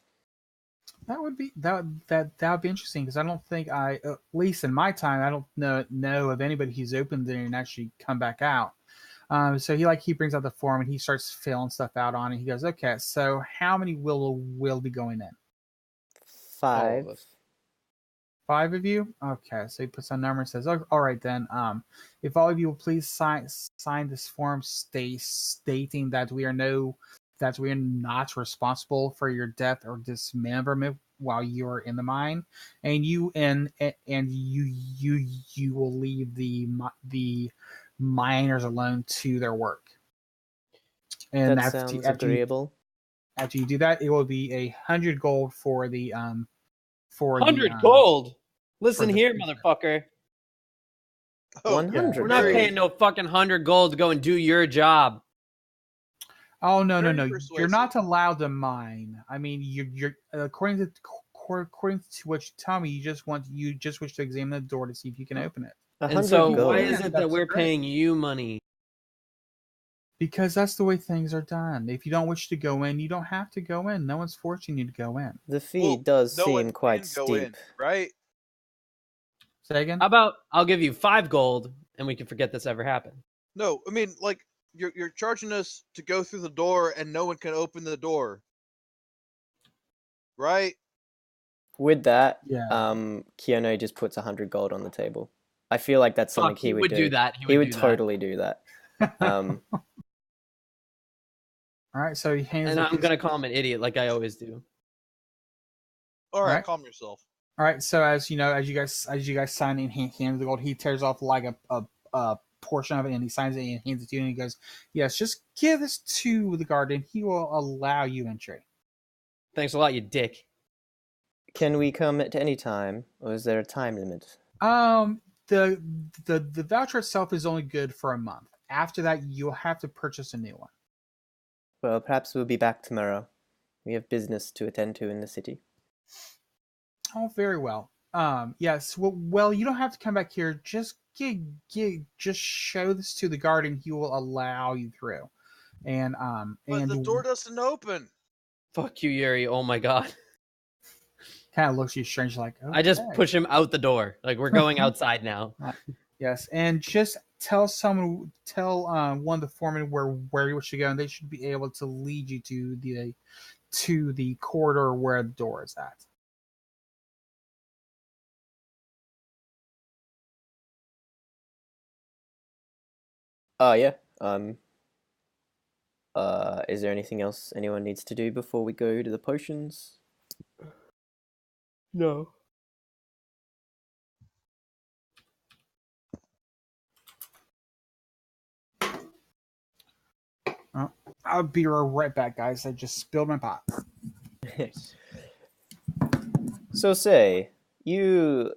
That would be that would be interesting because I don't think at least in my time I don't know of anybody who's opened there and actually come back out. So he brings out the form and he starts filling stuff out on it. He goes, okay, so how many will be going in? 5. All of us. 5 of you? Okay, so he puts a number and says, oh, all right then. If all of you will please sign this form stating that we are not responsible for your death or dismemberment while you are in the mine, and you will leave the miners alone to their work. And That sounds agreeable. After you do that, it will be 100 gold for the 100 gold. Listen the- here, motherfucker. Oh, 100. We're not Very- paying no fucking 100 gold to go and do your job. Oh no! Very You're persuasive. not allowed to mine. I mean, you're according to what you tell me, you just wish to examine the door to see if you can open it. 100 And so gold. why is it that That's we're great. paying you money? Because that's the way things are done. If you don't wish to go in, you don't have to go in. No one's forcing you to go in. The fee Well, does no one seem quite can go steep. in, right? Say again. How about I'll give you 5 gold and we can forget this ever happened? No, I mean, like, you're charging us to go through the door and no one can open the door, right? With that, Yeah. Keanu just puts 100 gold on the table. I feel like that's something Fuck, he would do. that. He would totally do that. Um, All right. So he hands. And the I'm piece- gonna call him an idiot like I always do. All right, Right. calm yourself. All right. So as you guys sign in, he hands the gold. He tears off like a portion of it, and he signs it and hands it to you, and he goes, "Yes, just give this to the guard, and he will allow you entry." Thanks a lot, you dick. Can we come at any time, or is there a time limit? The voucher itself is only good for a month. After that, you'll have to purchase a new one. Well, perhaps we'll be back tomorrow. We have business to attend to in the city. Oh, very well. Yes. Well, you don't have to come back here. Just just show this to the guard, and he will allow you through. And But and the door doesn't open. Fuck you, Yuri. Oh my god. kind of looks at you strange, like, I just "Okay." push him out the door. Like, we're going outside now. Yes, and just tell one of the foremen where you should go, and they should be able to lead you to the corridor where the door is at. Oh, yeah. Is there anything else anyone needs to do before we go to the potions? No. I'll be right back, guys. I just spilled my pot. So say, you...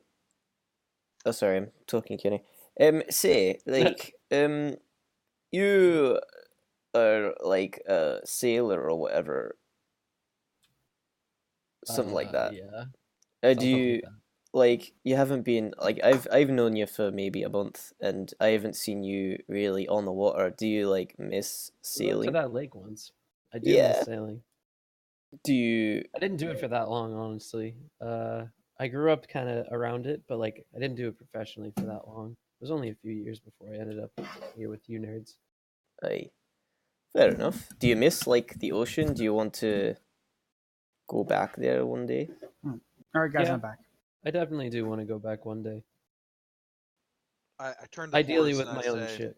Oh, sorry, I'm talking, Kenny. Say, like, you are, like, a sailor or whatever. Something like that. Yeah. Do something you... like that. Like, you haven't been... Like, I've known you for maybe a month, and I haven't seen you really on the water. Do you, like, miss We went to sailing? that lake once. I do Yeah. miss sailing. Do you... I didn't do it for that long, honestly. I grew up kind of around it, but like I didn't do it professionally for that long. It was only a few years before I ended up here with you nerds. Aye. Fair enough. Do you miss, like, the ocean? Do you want to go back there one day? All right, guys, Yeah. I'm back. I definitely do want to go back one day. I turn to Ideally Horace with and my I own say, ship.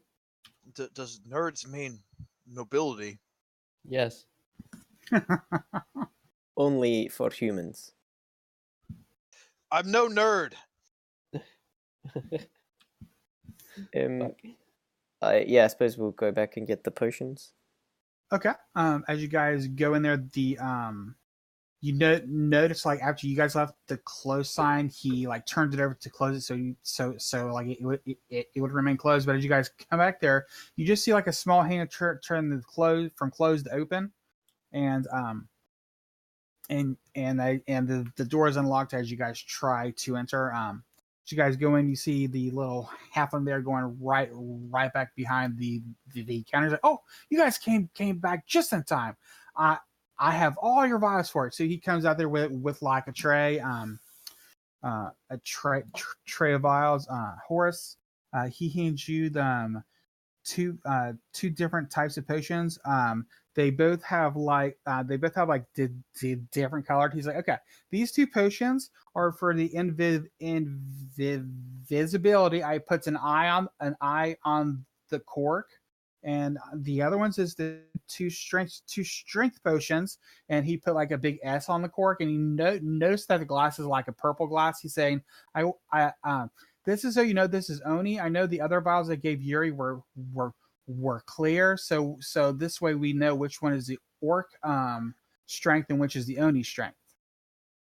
Does nerds mean nobility? Yes. Only for humans. I'm no nerd. Fuck. Yeah, I suppose we'll go back and get the potions. Okay. As you guys go in there, you notice like after you guys left the close sign, he like turned it over to close it, so like it would remain closed. But as you guys come back there, you just see like a small hand turn the closed to open, and the door is unlocked as you guys try to enter. As you guys go in, you see the little halfling there going right back behind the counter. He's like, "Oh, you guys came back just in time. I have all your vials for it." So he comes out there with like a tray, tray of vials. Horace, he hands you them two different types of potions. They both have like different colored. He's like, "Okay, these two potions are for the invisibility." I puts an eye on the cork, and the other ones is the two strength potions, and he put like a big S on the cork, and he noticed that the glass is like a purple glass. He's saying, this is so you know this is Oni. I know the other vials I gave Yuri were clear, so this way we know which one is the orc strength and which is the Oni strength.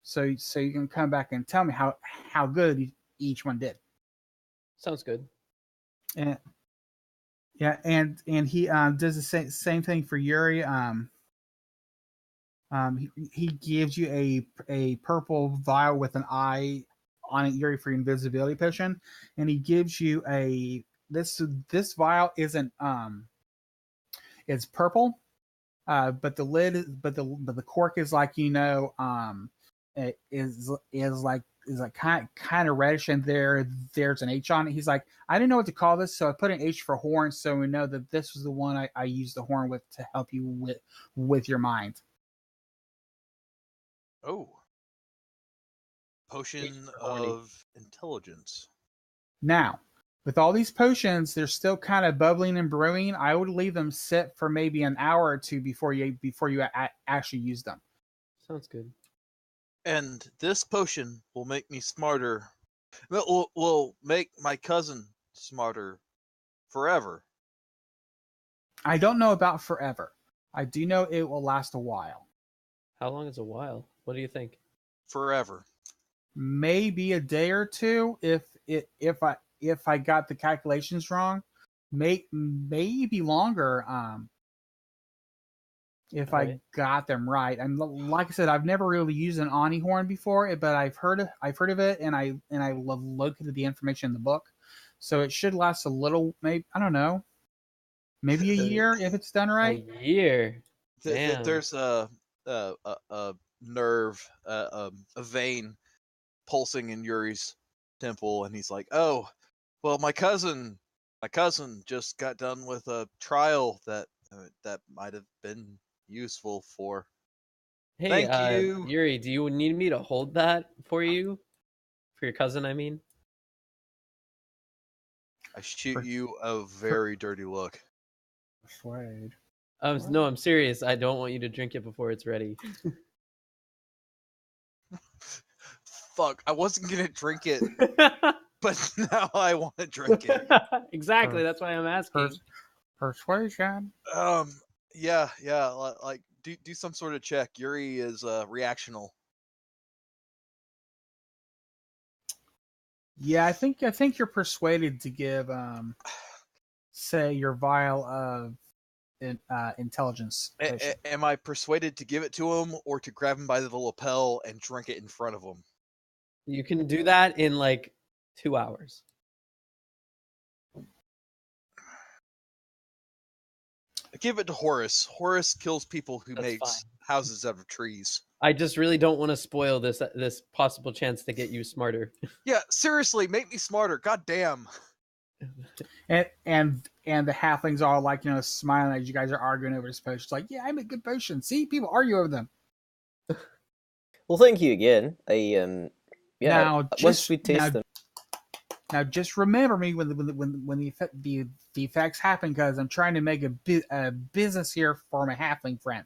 So you can come back and tell me how good each one did. Sounds good. And yeah, and he does the same thing for Yuri. He gives you a purple vial with an eye on it, Yuri, for your invisibility potion, and he gives you this vial isn't it's purple, but the lid but the cork is like it is like kind of reddish, and there's an H on it. He's like, "I didn't know what to call this, so I put an H for horn, so we know that this was the one I used the horn with to help you with your mind." Oh. Potion horny. of intelligence. Now, with all these potions, they're still kind of bubbling and brewing. I would leave them sit for maybe an hour or two before you actually use them. Sounds good. And this potion will make me smarter. Will make my cousin smarter forever. I don't know about forever. I do know it will last a while. How long is a while? What do you think? Forever. Maybe a day or two if I got the calculations wrong. Maybe longer. If I Right. got them right. And like I said, I've never really used an Ani horn before, but I've heard of it, and I located the information in the book, so it should last a little. Maybe I don't know, maybe a year if it's done right. A year. Damn. There's a nerve, a vein pulsing in Yuri's temple, and he's like, "Oh, well, my cousin just got done with a trial that might have been useful for." Hey, Thank you. Yuri, do you need me to hold that for you? For your cousin, I mean? I shoot you a very dirty look. Persuade. No, I'm serious. I don't want you to drink it before it's ready. Fuck, I wasn't gonna drink it, but now I want to drink it. Exactly, that's why I'm asking. Persuasion. Yeah, like do some sort of check. Yuri is reactional. Yeah, I think you're persuaded to give say your vial of intelligence potion. Am I persuaded to give it to him or to grab him by the lapel and drink it in front of him? You can do that in like 2 hours. Give it to Horus. Horus kills people who That's makes fine. houses out of trees. I just really don't want to spoil this possible chance to get you smarter. Yeah, seriously, make me smarter. God damn. And the halflings are like, smiling as you guys are arguing over this potion. It's like, yeah, I make good potions. See, people argue over them. Well, thank you again. Now, once we taste them. Now, just remember me when the effects happen, because I'm trying to make a business here for my halfling friend.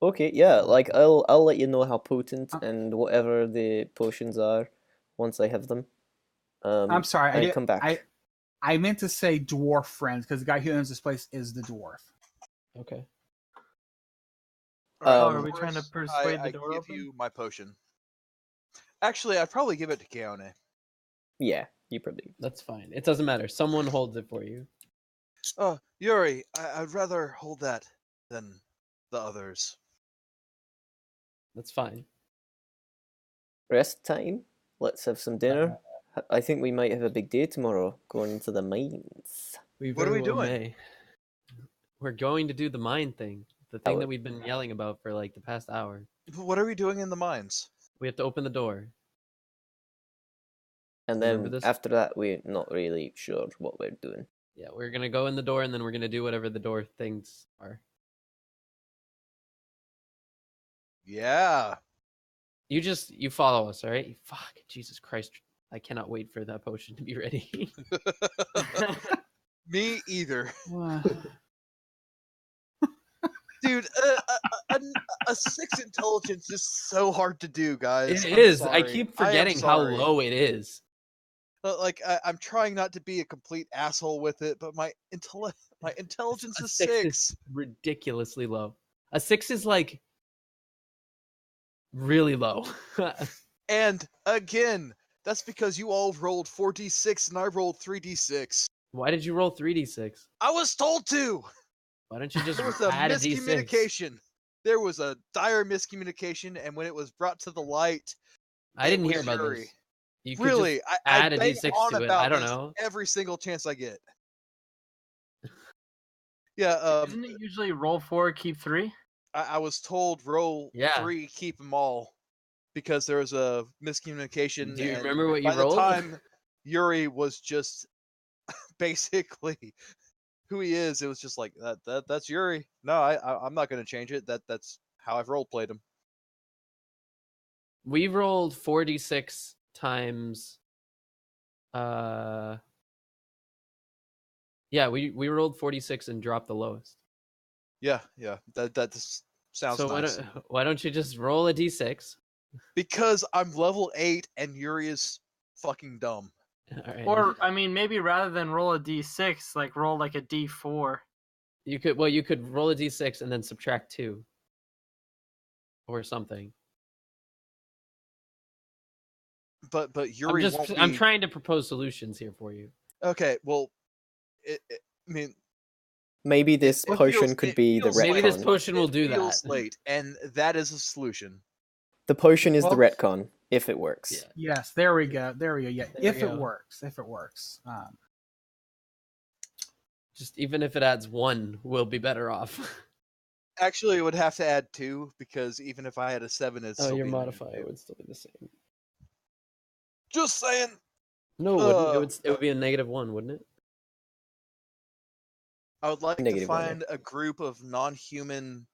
Okay, yeah, like I'll let you know how potent and whatever the potions are once I have them. I'm sorry, and come back. I meant to say dwarf friends, because the guy who owns this place is the dwarf. Okay. Are we trying to persuade the door I give open? you my potion. Actually, I'd probably give it to Keone. Yeah, you probably. That's fine. It doesn't matter. Someone holds it for you. Oh, Yuri, I'd rather hold that than the others. That's fine. Rest time. Let's have some dinner. I think we might have a big day tomorrow, going into the mines. What are we doing? May. We're going to do the mine thing. The thing that we've been yelling about for like the past hour. What are we doing in the mines? We have to open the door. And Remember then this? after that, we're not really sure what we're doing. Yeah, we're gonna go in the door and then we're gonna do whatever the door things are. Yeah. You follow us, all right? Fuck, Jesus Christ! I cannot wait for that potion to be ready. Me either. Wow. Dude, a 6 intelligence is so hard to do, guys. It I'm is. I sorry. keep I am forgetting how sorry. low it is. Like I'm trying not to be a complete asshole with it, but my intelligence A is 6 6. is ridiculously low. A 6 is like really low. And again, that's because you all rolled 4d6 and I rolled 3d6. Why did you roll 3d6? I was told to. Why don't you just There was a add a d6? miscommunication. There was a dire miscommunication, and when it was brought to the light, I it didn't hear was about Yuri. this. You could Really, just I add a bang d6 on to it. about I don't this know. every single chance I get. Yeah, Isn't it usually roll 4, keep 3? I was told roll Yeah. 3, keep them all, because there was a miscommunication. Do you and remember what you by rolled? the time Yuri was just basically who he is, it was just like that's Yuri. No, I'm not going to change it. That's how I've role played him. We rolled 4d6 times. Yeah, we rolled 46 and dropped the lowest. Yeah. That just sounds So nice. why don't you just roll a d6? Because I'm level 8 and Yuri is fucking dumb. All right. Or I mean, maybe rather than roll a d6, like roll like a d4. you could roll a d6 and then subtract 2 or something. But Yuri won't be. I'm trying to propose solutions here for you. Okay, well, I mean, Maybe this it potion feels- could it be the feels Maybe this retcon. potion will it do feels that. late, and that is a solution. The potion is the Well- retcon, if it works. Yeah. Yes, there we go. There we go. Yeah, There if we it go. works, if it works. Just even if it adds 1, we'll be better off. Actually, it would have to add 2 because even if I had a 7, it's Oh, still your be a modifier -2. would still be the same. Just saying. No, it wouldn't. It would be a -1, wouldn't it? I would like to -1, yeah. find a group of non-human,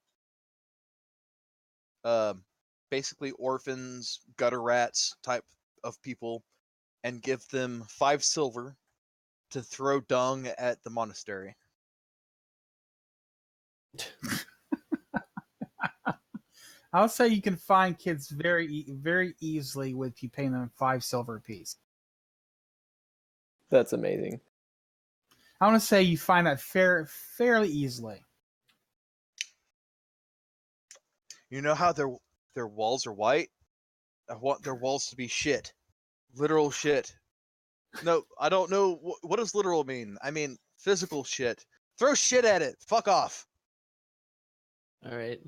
basically orphans, gutter rats type of people, and give them 5 silver to throw dung at the monastery. I would say you can find kids very easily with you paying them 5 silver apiece. That's amazing. I want to say you find that fairly easily. You know how their walls are white? I want their walls to be shit. Literal shit. No, I don't know. What does literal mean? I mean physical shit. Throw shit at it. Fuck off. All right.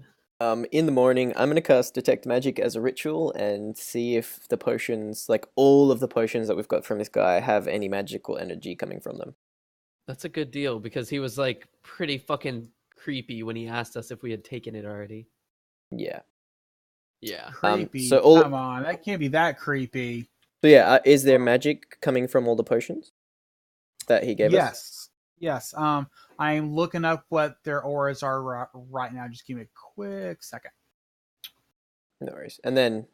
In the morning, I'm gonna cast Detect Magic as a ritual and see if the potions, like all of the potions that we've got from this guy, have any magical energy coming from them. That's a good deal because he was like pretty fucking creepy when he asked us if we had taken it already. Yeah. Yeah. Creepy. so all- Come on, that can't be that creepy. So yeah, is there magic coming from all the potions that he gave us? Yes. Yes. I am looking up what their auras are right now. Just give me a quick second. No worries. And then,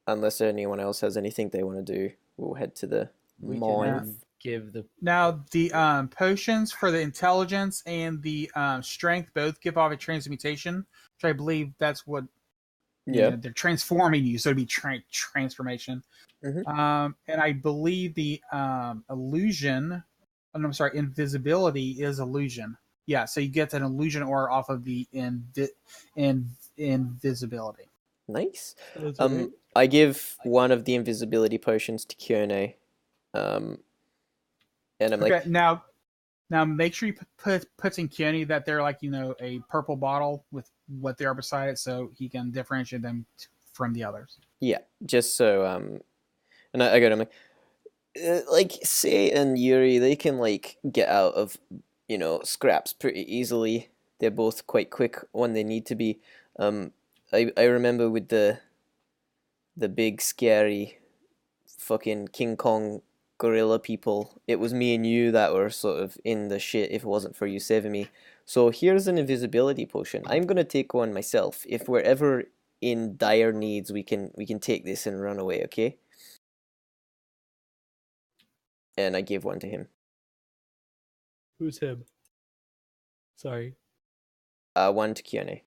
unless anyone else has anything they want to do, we'll head to the We mine. can give the Now, the potions for the intelligence and the strength both give off a transmutation, which I believe that's what Yeah. they're transforming you, so it'd be transformation. Mhm. And I believe the illusion, I'm sorry, invisibility is illusion. Yeah, so you get an illusion aura off of the invisibility. Nice. I give one of the invisibility potions to Kione. And I'm Okay, like, now make sure you put in Kenny that they're like a purple bottle with what they are beside it, so he can differentiate them from the others. yeah, just so and I go to him like Sei and Yuri, they can like get out of scraps pretty easily. They're both quite quick when they need to be. I remember with the big scary fucking King Kong gorilla people, it was me and you that were sort of in the shit if it wasn't for you saving me. So here's an invisibility potion. I'm gonna take one myself. If we're ever in dire needs, we can take this and run away, okay? And I give one to him. Who's him? Sorry. One to Kione.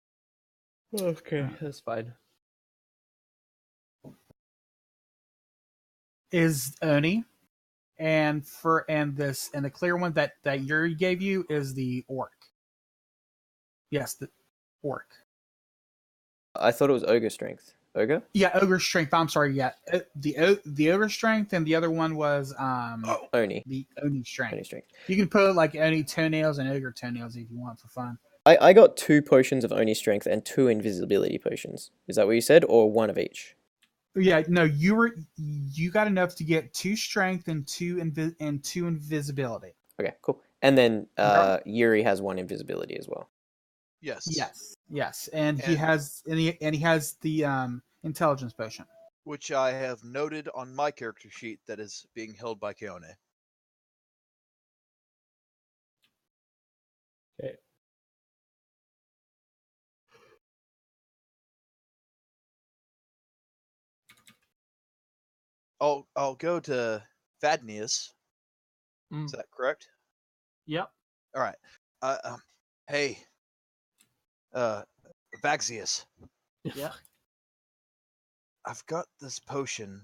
Okay, that's fine. Is Oni, and the clear one that Yuri gave you is the orc. Yes, the orc. I thought it was ogre strength. Ogre? Yeah, ogre strength. I'm sorry. Yeah, the ogre strength, and the other one was Oni. the Oni strength. Oni strength. You can put like Oni toenails and ogre toenails if you want for fun. I got 2 potions of Oni strength and 2 invisibility potions. Is that what you said, or one of each? Yeah, no, you got enough to get 2 strength and 2 invisibility. Okay, cool. And then Yuri has 1 invisibility as well. Yes. Yes, and he has the intelligence potion. Which I have noted on my character sheet that is being held by Keone. Okay. I'll go to Vadnius. Is that correct? Yep. All right. Hey, Vaxius. Yeah. I've got this potion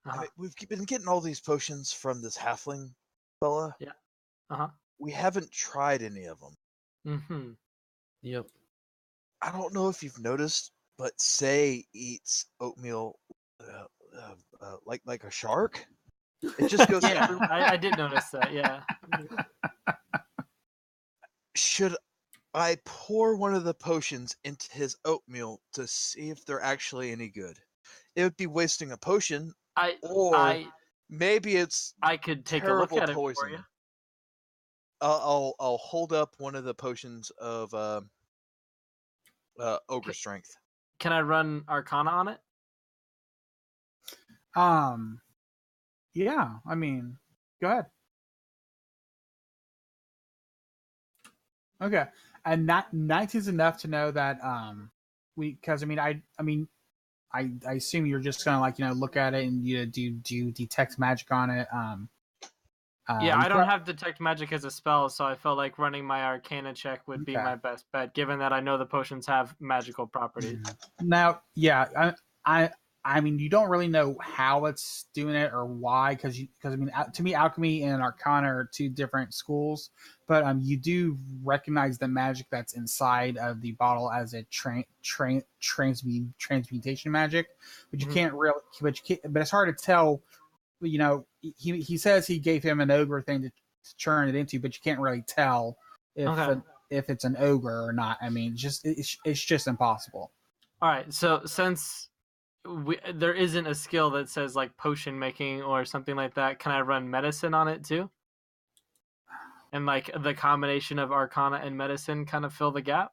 I mean, we've been getting all these potions from this halfling fella. Yeah. Uh-huh. We haven't tried any of them. Mm-hmm. Yep. I don't know if you've noticed, but Say eats oatmeal like a shark. It just goes Yeah, everywhere. I did notice that. Yeah. Should I pour one of the potions into his oatmeal to see if they're actually any good? It would be wasting a potion, or maybe it's I could take a look terrible at it poison. for you. I'll hold up one of the potions of ogre Okay. strength. Can I run Arcana on it? Yeah, I mean, go ahead. Okay, and that 19 is enough to know that because I assume you're just gonna like look at it and do detect magic on it. Yeah, you I don't pro- have detect magic as a spell, so I felt like running my Arcana check would be Okay. my best bet, given that I know the potions have magical properties. Now, yeah, I mean, you don't really know how it's doing it or why, because I mean, to me, alchemy and arcana are two different schools, but you do recognize the magic that's inside of the bottle as a transmutation magic, but you Mhm. can't really, but it's hard to tell. He says he gave him an ogre thing to churn it into, but you can't really tell if Okay. if it's an ogre or not. I mean, it's just impossible. All right, so since there isn't a skill that says like potion making or something like that, can I run medicine on it too? And like the combination of Arcana and medicine kind of fill the gap?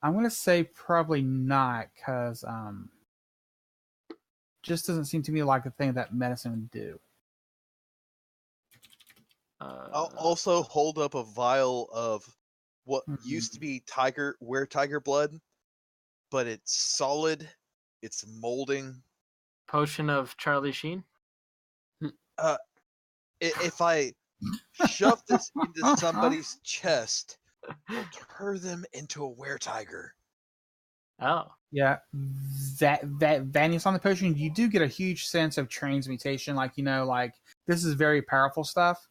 I'm gonna say probably not, because just doesn't seem to me like a thing that medicine would do. I'll also hold up a vial of what used to be tiger blood, but it's solid. It's molding. Potion of Charlie Sheen? If I shove this into somebody's chest, it'll turn them into a were-tiger. Oh. Yeah, that Vanius on the potion, you do get a huge sense of transmutation. Like like this is very powerful stuff.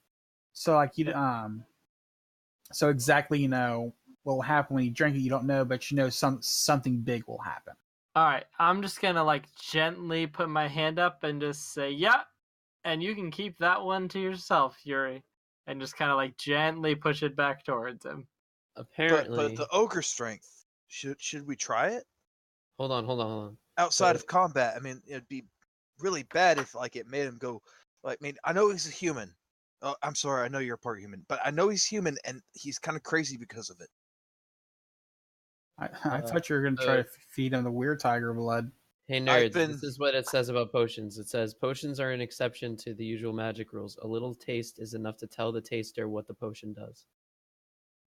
So like so exactly what will happen when you drink it, you don't know, but something big will happen. All right, I'm just going to like gently put my hand up and just say, "Yeah." And you can keep that one to yourself, Yuri. And just kind of like gently push it back towards him. Apparently, But the ogre strength, should we try it? hold on. Outside of combat, I mean, it'd be really bad if like it made him go. Like, I mean, I know he's a human. Oh, I'm sorry, I know you're part human, but I know he's human and he's kind of crazy because of it. I thought you were going to try to feed him the weird tiger blood. Hey nerds, this is what it says about potions. It says potions are an exception to the usual magic rules. A little taste is enough to tell the taster what the potion does.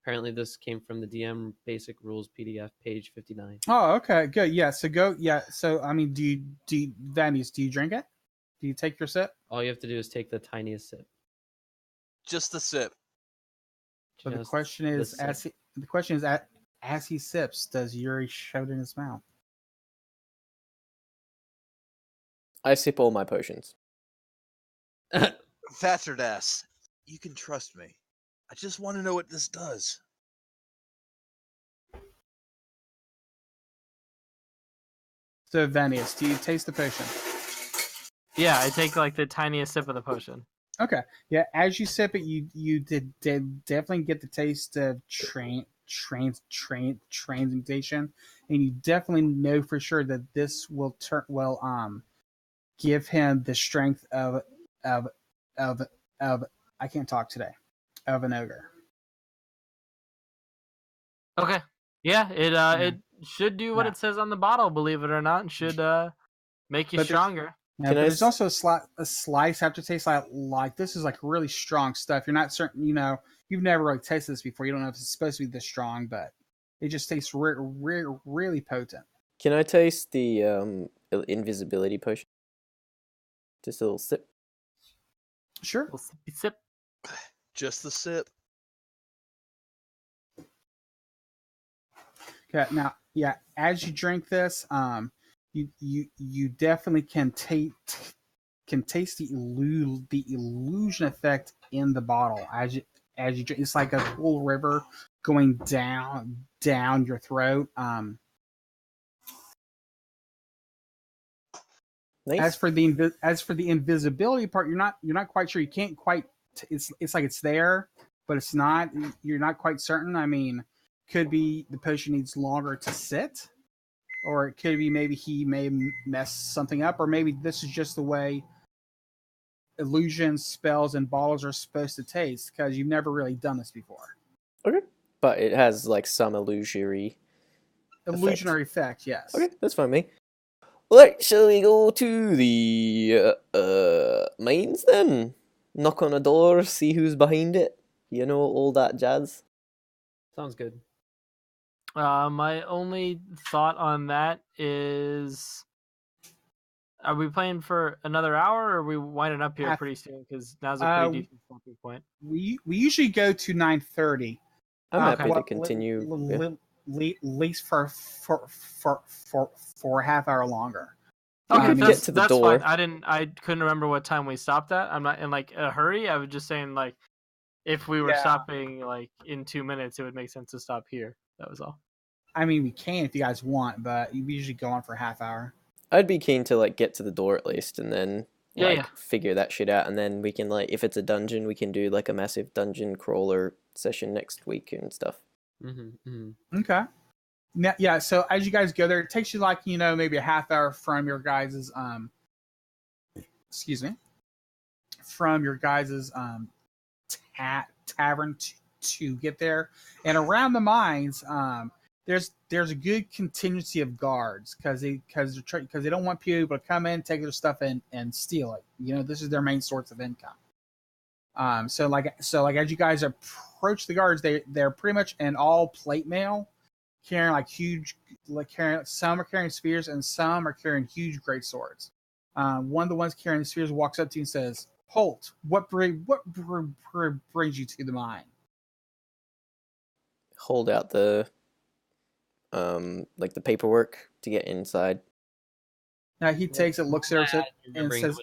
Apparently this came from the DM Basic Rules PDF, page 59. Oh, okay, good. Yeah, so go. Yeah, so I mean, do you Vanius, do you drink it? Do you take your sip? All you have to do is take the tiniest sip. Just the sip. So the Just question the is, sip. as he sips, does Yuri shove it in his mouth? I sip all my potions. Fatserdass, you can trust me. I just want to know what this does. So Vanius, do you taste the potion? Yeah, I take like the tiniest sip of the potion. Okay. Yeah, as you sip it, you did definitely get the taste of transmutation, and you definitely know for sure that this will give him the strength of I can't talk today, of an ogre. Okay. Yeah, it should do what Yeah. it says on the bottle, believe it or not, and should make you But there's- stronger. Yeah, Can but I there's also a slice aftertaste. Like this is like really strong stuff. You're not certain, you've never really tasted this before. You don't know if it's supposed to be this strong, but it just tastes really potent. Can I taste the invisibility potion? Just a little sip. Sure. Little sippy sip. Just the sip. Okay. Now, yeah, as you drink this, you definitely can taste the illusion effect in the bottle as you drink. It's like a cool river going down your throat. Nice. As for the invisibility part, you're not quite sure. You can't quite. It's like it's there, but it's not. You're not quite certain. I mean, could be the potion needs longer to sit, or it could be maybe he may mess something up, or maybe this is just the way illusions, spells, and bottles are supposed to taste because you've never really done this before. Okay. But it has like some illusionary Effect, yes. Okay, that's fine with me. Right, shall we go to the mines then? Knock on a door, see who's behind it. You know, all that jazz. Sounds good. My only thought on that is, are we playing for another hour, or are we winding up here pretty soon? Because now's a pretty decent stopping point. We usually go to 9:30. I'm happy to Well, continue. Least for a half hour longer. Okay, could get to the that's door. fine. I couldn't remember what time we stopped at. I'm not in like a hurry. I was just saying like, if we were Yeah. stopping like in 2 minutes, it would make sense to stop here. That was all. I mean, we can if you guys want, but we usually go on for a half hour. I'd be keen to like get to the door at least, and then Yeah. figure that shit out, and then we can like, if it's a dungeon, we can do like a massive dungeon crawler session next week and stuff. Okay. Now, yeah. So as you guys go there, it takes you like maybe a half hour from your guys's tavern to get there, and around the mines there's a good contingency of guards because they don't want people to come in, take their stuff and steal it. This is their main source of income. So as you guys approach the guards, they're pretty much in all plate mail, carrying some are carrying spears and some are carrying huge great swords. One of the ones carrying the spears walks up to you and says, "Holt, what brings you to the mine?" Hold out the like the paperwork to get inside. Now he takes it, looks at it, and says,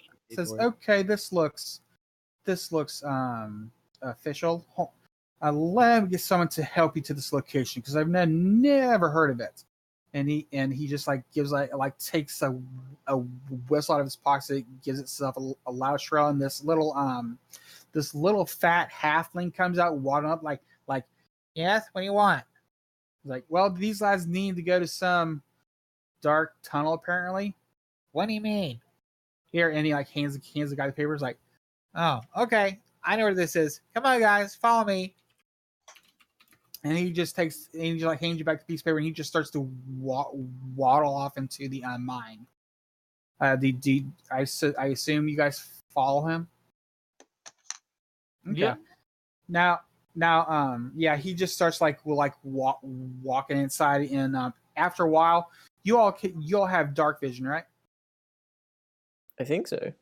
"Okay, this looks official. Let me get someone to help you to this location because I've never heard of it." And he just like gives takes a whistle out of his pocket, gives itself a loud shrill, and this little fat halfling comes out waddling up like, "Yes, what do you want?" He's like, "Well, these lads need to go to some dark tunnel apparently." "What do you mean?" "Here," and he like hands the guy the papers. Like, "Oh, okay, I know where this is. Come on, guys, follow me." And he just hands you back the piece of paper, and he just starts to waddle off into the mine. I assume you guys follow him. Okay. Yeah. Now, he just starts walking inside, and after a while, you all have dark vision, right? I think so.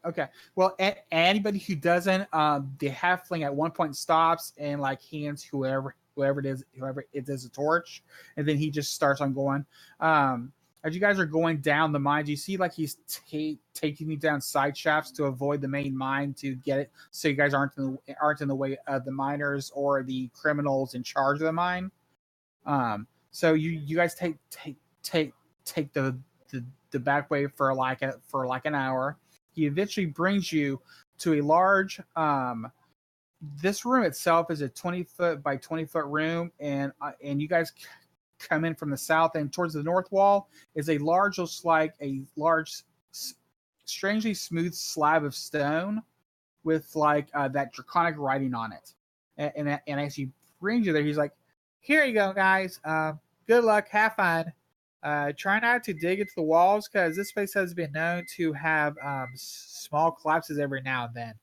Okay. Well, anybody who doesn't, the halfling at one point stops and hands whoever it is a torch, and then he just starts on going. As you guys are going down the mine, you see he's taking you down side shafts to avoid the main mine to get it, so you guys aren't in the way of the miners or the criminals in charge of the mine. So you guys take the back way for an hour. He eventually brings you to a large. This room itself is a 20-foot by 20-foot room, and you guys come in from the south, and towards the north wall is a large, strangely smooth slab of stone with that draconic writing on it. And as he brings you there, he's like, "Here you go, guys. Good luck. Have fun. Try not to dig into the walls because this place has been known to have small collapses every now and then."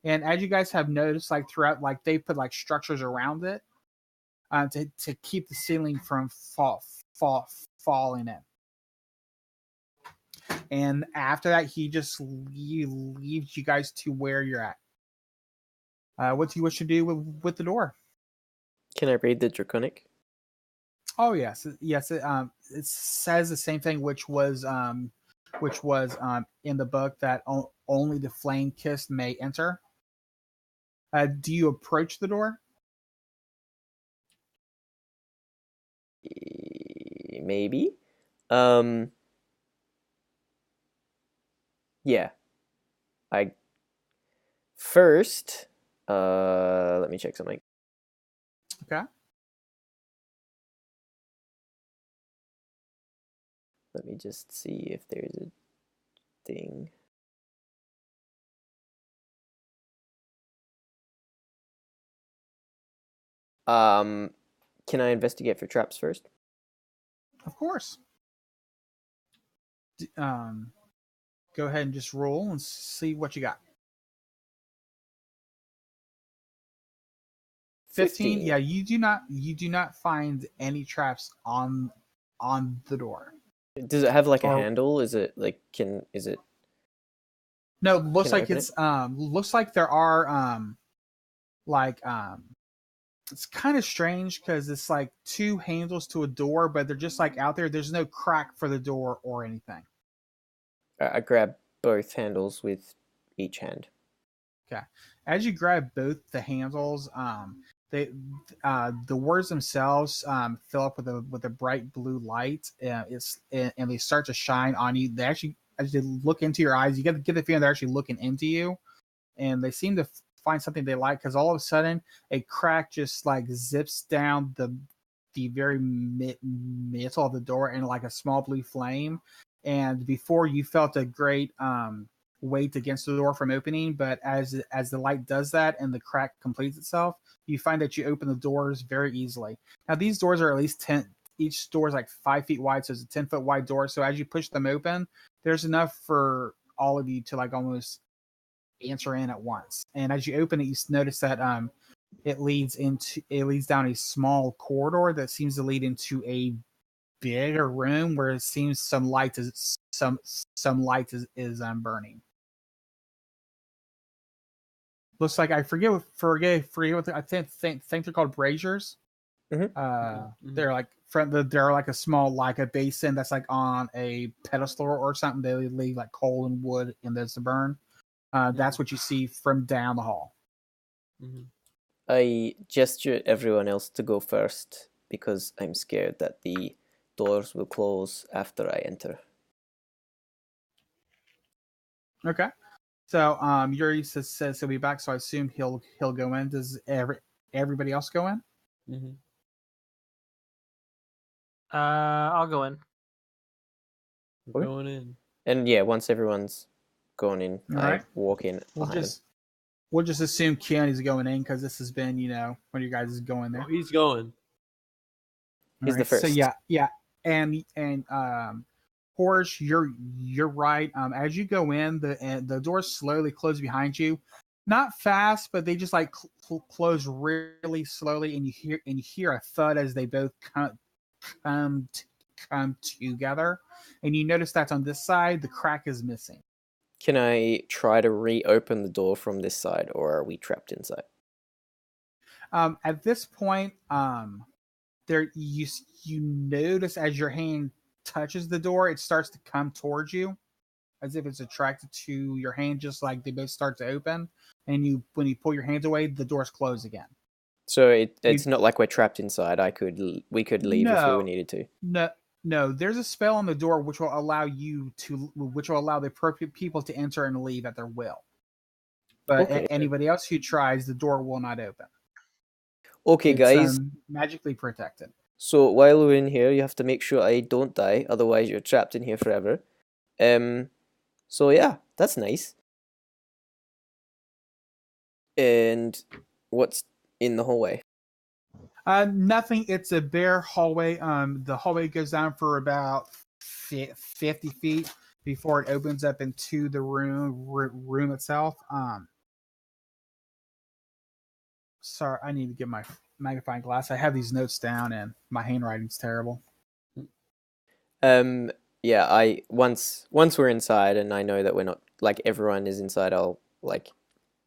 And as you guys have noticed, throughout, they put structures around it to keep the ceiling from falling in. And after that, he just leaves you guys to where you're at. What do you wish to do with the door? Can I read the draconic? Oh yes, yes. It says the same thing, which was in the book that only the flame kissed may enter. Do you approach the door? Maybe. Yeah. I first. Let me check something. Okay. Let me just see if there's a thing. Can I investigate for traps first? Of course. Go ahead and just roll and see what you got. 15. Yeah, you do not find any traps on the door. Does it have like a Or- handle? Is it like is it No, looks Can I like open it's looks like there are like it's kind of strange because it's like two handles to a door, but they're just like out there. There's no crack for the door or anything. I grab both handles with each hand. Okay. As you grab both the handles, they the words themselves fill up with a bright blue light. And they start to shine on you. They actually, as they look into your eyes, you get the feeling they're actually looking into you, and they seem to find something they like because all of a sudden a crack just like zips down the very middle of the door and like a small blue flame. And before you felt a great weight against the door from opening, but as the light does that and the crack completes itself, you find that you open the doors very easily. Now these doors are at least 10. Each door is like 5 feet wide, so it's a 10-foot wide door. So as you push them open, there's enough for all of you to like almost answer in at once. And as you open it, you notice that it leads down a small corridor that seems to lead into a bigger room where it seems some light is burning. Looks like I forget what I think they're called braziers. Mm-hmm. They're like they're like a small like a basin that's like on a pedestal or something. They leave like coal and wood in those to burn. That's what you see from down the hall. Mm-hmm. I gesture everyone else to go first because I'm scared that the doors will close after I enter. Okay. So Yuri says he'll be back, so I assume he'll go in. Does everybody else go in? Mm-hmm. I'll go in. Okay. Going in. And yeah, once everyone's gone in, All I right. walk in behind them. We'll just assume Keanu's going in because this has been, one of you guys is going there. Oh, he's going. He's the first. So yeah, and Horge, you're right. As you go in, the doors slowly close behind you, not fast, but they just like close really slowly, and you hear a thud as they both come together, and you notice that on this side the crack is missing. Can I try to reopen the door from this side, or are we trapped inside? At this point, there you notice as your hand touches the door, it starts to come towards you, as if it's attracted to your hand. Just like they both start to open, and when you pull your hands away, the doors close again. So it's not like we're trapped inside. We could leave if we needed to. No. There's a spell on the door which will allow the appropriate people to enter and leave at their will. But Okay. anybody else who tries, the door will not open. Okay, It's, guys. magically protected. So while we're in here, you have to make sure I don't die, otherwise you're trapped in here forever. So yeah, that's nice. And what's in the hallway? Nothing. It's a bare hallway. The hallway goes down for about 50 feet before it opens up into the room itself. Sorry, I need to get my magnifying glass. I have these notes down, and my handwriting's terrible. Yeah. Once we're inside, and I know that we're not like everyone is inside, I'll like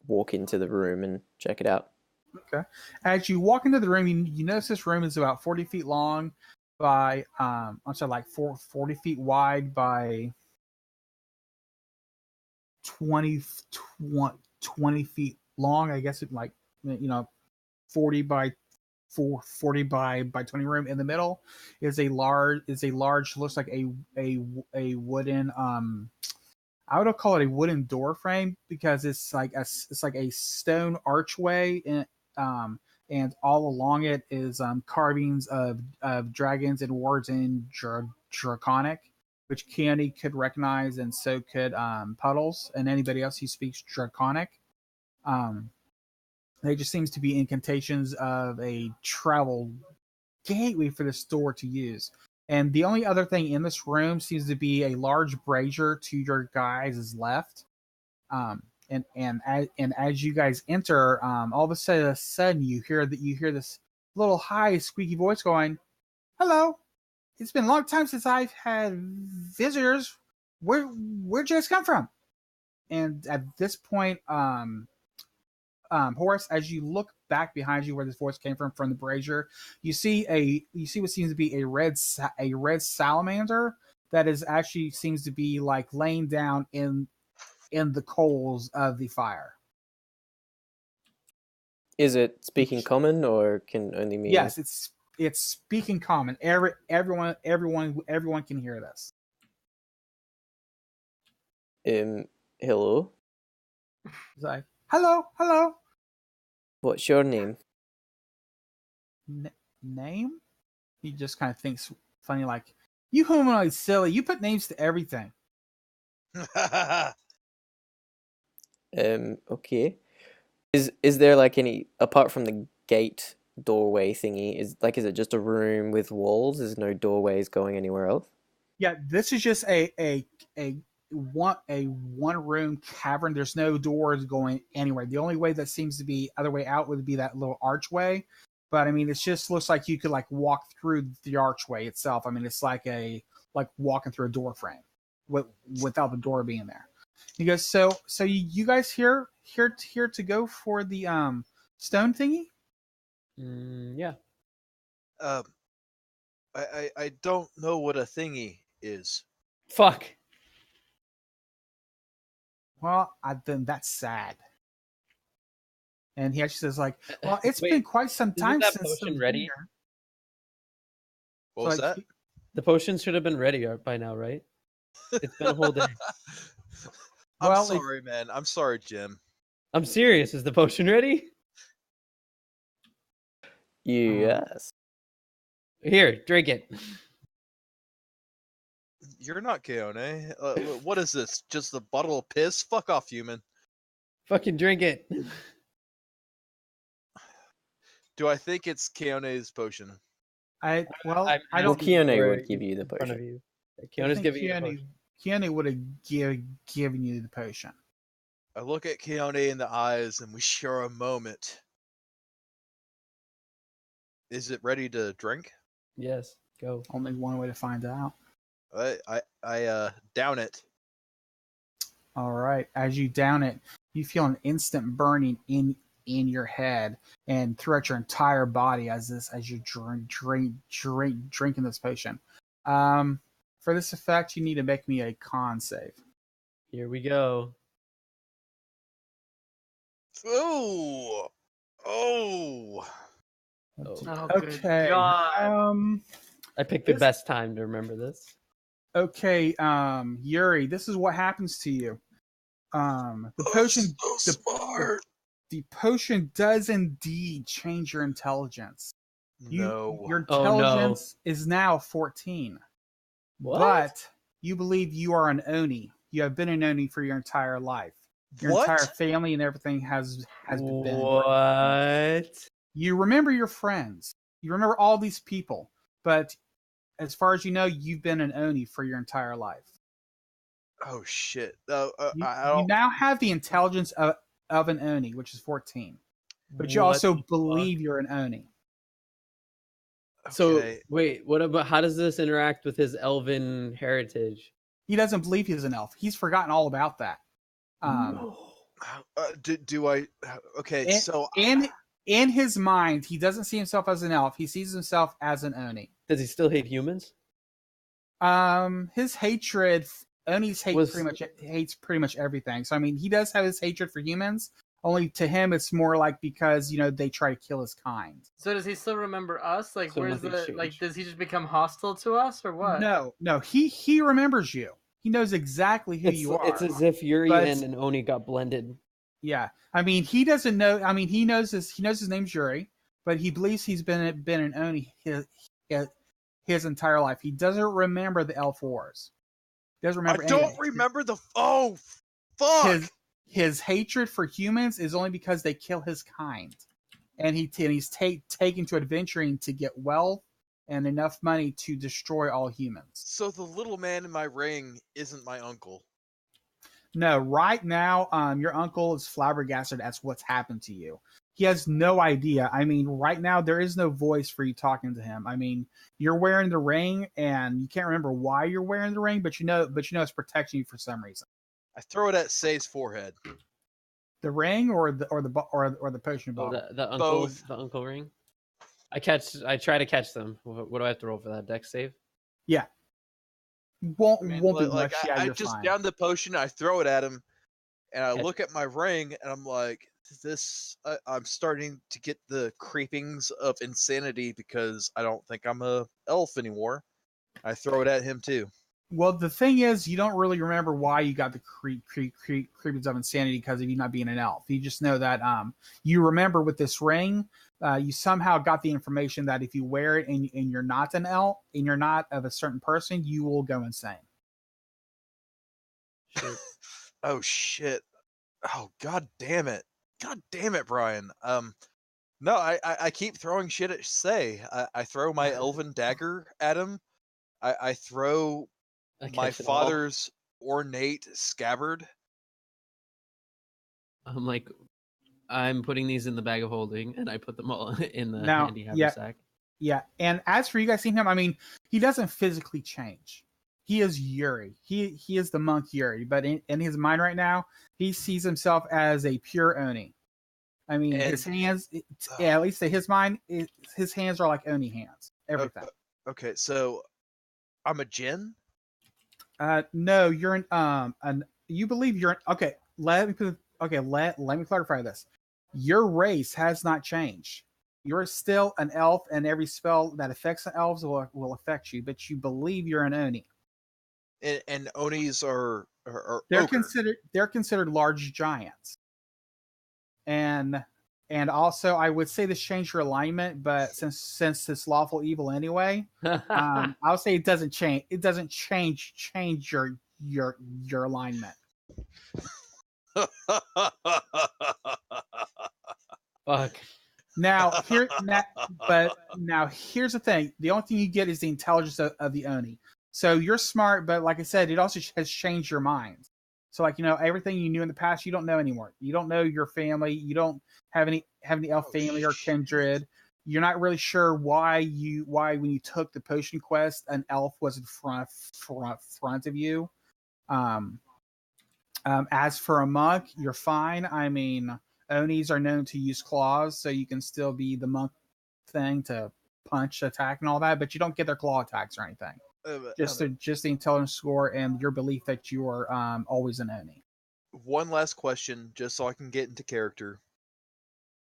walk into the room and check it out. Okay. As you walk into the room, you notice this room is about 40 feet long. by I'm sorry, like 40 feet wide by 20, 20 feet long. I guess it like 40 by 40 by 20 room. In the middle is a large looks like a wooden I would call it a wooden door frame because it's like a stone archway and all along it is carvings of dragons and words in Draconic, which Keone could recognize, and so could Puddles and anybody else who speaks Draconic. They just seems to be incantations of a travel gateway for this door to use. And the only other thing in this room seems to be a large brazier to your guys' left. And as you guys enter, all of a sudden you hear this little high squeaky voice going, "Hello, it's been a long time since I've had visitors. Where'd you guys come from?" And at this point, Horace, as you look back behind you where this voice came from the brazier, you see what seems to be a red salamander that is actually seems to be like laying down in the coals of the fire. Is it speaking common or can only mean? Yes, it's speaking common. Everyone can hear this. Hello. It's like, hello. What's your name? Name? He just kind of thinks funny, like, you humanoid silly. You put names to everything. Okay. Is there like any, apart from the gate doorway thingy, is it just a room with walls? There's no doorways going anywhere else? Yeah, this is just a one room cavern. There's no doors going anywhere. The only way that seems to be other way out would be that little archway. But I mean, it just looks like you could like walk through the archway itself. I mean, it's like walking through a door frame without the door being there. He goes, so you guys here to go for the stone thingy? Yeah. I don't know what a thingy is. Fuck. Well, then that's sad. And he actually says, like, well, it's Wait, been quite some time that since potion I've ready? been here. What was that? The potion should have been ready by now, right? It's been a whole day. I'm Well, sorry, man. I'm sorry, Jim. I'm serious. Is the potion ready? Yes. Here, drink it. You're not Keone. What is this? Just a bottle of piss? Fuck off, human. Fucking drink it. Do I think it's Keone's potion? I Well, don't. Keone would give you the in front of potion. you. I Keone's think giving you the potion. Keone would have given you the potion. I look at Keone in the eyes and we share a moment. Is it ready to drink? Yes, go. Only one way to find out. I down it. All right. As you down it, you feel an instant burning in your head and throughout your entire body as you drinking this potion. For this effect, you need to make me a con save. Here we go. Oh. Oh. Oh, good Okay. God. I picked the best time to remember this. Okay, Yuri, this is what happens to you. The potion, So smart. the potion does indeed change your intelligence. No. Your Oh, no. intelligence is now 14. What? But you believe you are an Oni. You have been an Oni for your entire life. Your What? entire family and everything has been. What? You remember your friends. You remember all these people. But as far as you know, you've been an Oni for your entire life. Oh shit. You I don't. now have the intelligence of an Oni, which is 14. But you What also the fuck? believe you're an Oni. So Okay. wait, what about how does this interact with his elven heritage? He doesn't believe he's an elf. He's forgotten all about that. Do I? Okay. And, So and in his mind, he doesn't see himself as an elf. He sees himself as an Oni. Does he still hate humans? His hatred, Oni's Was- hates pretty much everything. So I mean, he does have his hatred for humans. Only to him, it's more like because they try to kill his kind. So does he still remember us? Like, So where's nothing's the like? changed. Does he just become hostile to us or what? No, he remembers you. He knows exactly who you are. It's as if Yuri But- and an Oni got blended. Yeah, I mean, he doesn't know. I mean, he knows his name's Yuri, but he believes he's been an Oni his entire life. He doesn't remember the Elf Wars. He doesn't remember. I don't anything. remember the. Oh, fuck! His hatred for humans is only because they kill his kind, and he's taken to adventuring to get wealth and enough money to destroy all humans. So the little man in my ring isn't my uncle. No, right now, your uncle is flabbergasted as what's happened to you. He has no idea. I mean, right now there is no voice for you talking to him. I mean, you're wearing the ring, and you can't remember why you're wearing the ring, but you know it's protecting you for some reason. I throw it at Say's forehead. The ring or the potion Oh, bottle. the uncle, Both. the uncle ring. I try to catch them. What do I have to roll for that? Dex save? Won't I mean, be like, much. Yeah, I you're just fine. down the potion, I throw it at him, and I Okay. look at my ring, and I'm like, I'm starting to get the creepings of insanity because I don't think I'm a elf anymore. I throw it at him too. Well, the thing is, you don't really remember why you got the creepings of insanity because of you not being an elf. You just know that you remember with this ring, you somehow got the information that if you wear it and you're not an elf and you're not of a certain person, you will go insane. Shit. Oh shit! Oh god damn it! God damn it, Brian. No, I keep throwing shit at Say. I throw my elven dagger at him. I throw I my catch it all. father's ornate scabbard. I'm like, I'm putting these in the bag of holding, and I put them all in the Now, handy yeah. haversack. Yeah, and as for you guys seeing him, I mean, he doesn't physically change. He is Yuri. He is the monk Yuri, but in his mind right now, he sees himself as a pure Oni. I mean, his hands, at least in his mind, his hands are like Oni hands. Everything. Okay, so I'm a djinn. No, you're you believe you're okay. Let me clarify this. Your race has not changed. You're still an elf, and every spell that affects the elves will affect you. But you believe you're an Oni. And Onis are They're ogre. considered large giants. And also I would say this changed your alignment, but since it's lawful evil anyway, I would say it doesn't change. It doesn't change your alignment. Fuck. Now here's the thing. The only thing you get is the intelligence of the Oni. So you're smart, but like I said, it also has changed your mind. So like everything you knew in the past, you don't know anymore. You don't know your family. You don't have any elf family or kindred. You're not really sure why when you took the potion quest, an elf was in front of you. As for a monk, you're fine. I mean, Onis are known to use claws, so you can still be the monk thing to punch, attack, and all that, but you don't get their claw attacks or anything. Just the intelligence score and your belief that you are always an Oni. One last question, just so I can get into character.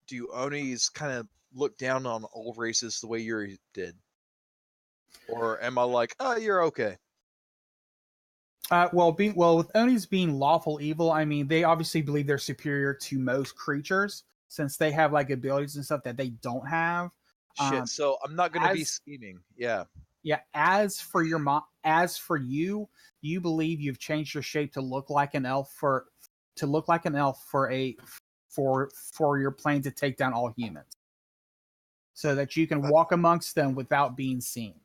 Do Onis kind of look down on all races the way Yuri did? Or am I like, oh, you're okay? Well, with Onis being lawful evil, I mean, they obviously believe they're superior to most creatures since they have like abilities and stuff that they don't have. Shit, so I'm not going to be as- scheming. Yeah. Yeah. As for you, you believe you've changed your shape to look like an elf for your plan to take down all humans, so that you can walk amongst them without being seen.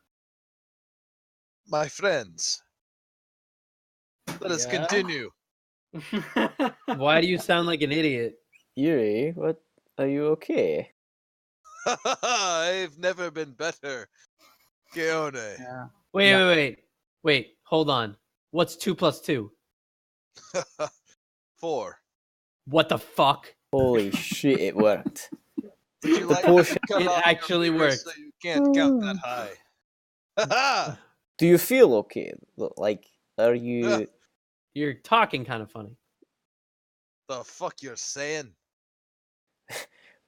My friends, let us Yeah? continue. Why do you sound like an idiot? Yuri, what? Are you okay? I've never been better. Keone. Yeah. Wait. Hold on. What's 2 + 2? 4. What the fuck? Holy shit! It worked. Would you The like potion- to cut It off your actually fingers worked. so you can't count that high? Ha Do you feel okay? Like, are you? You're talking kind of funny. The fuck you're saying?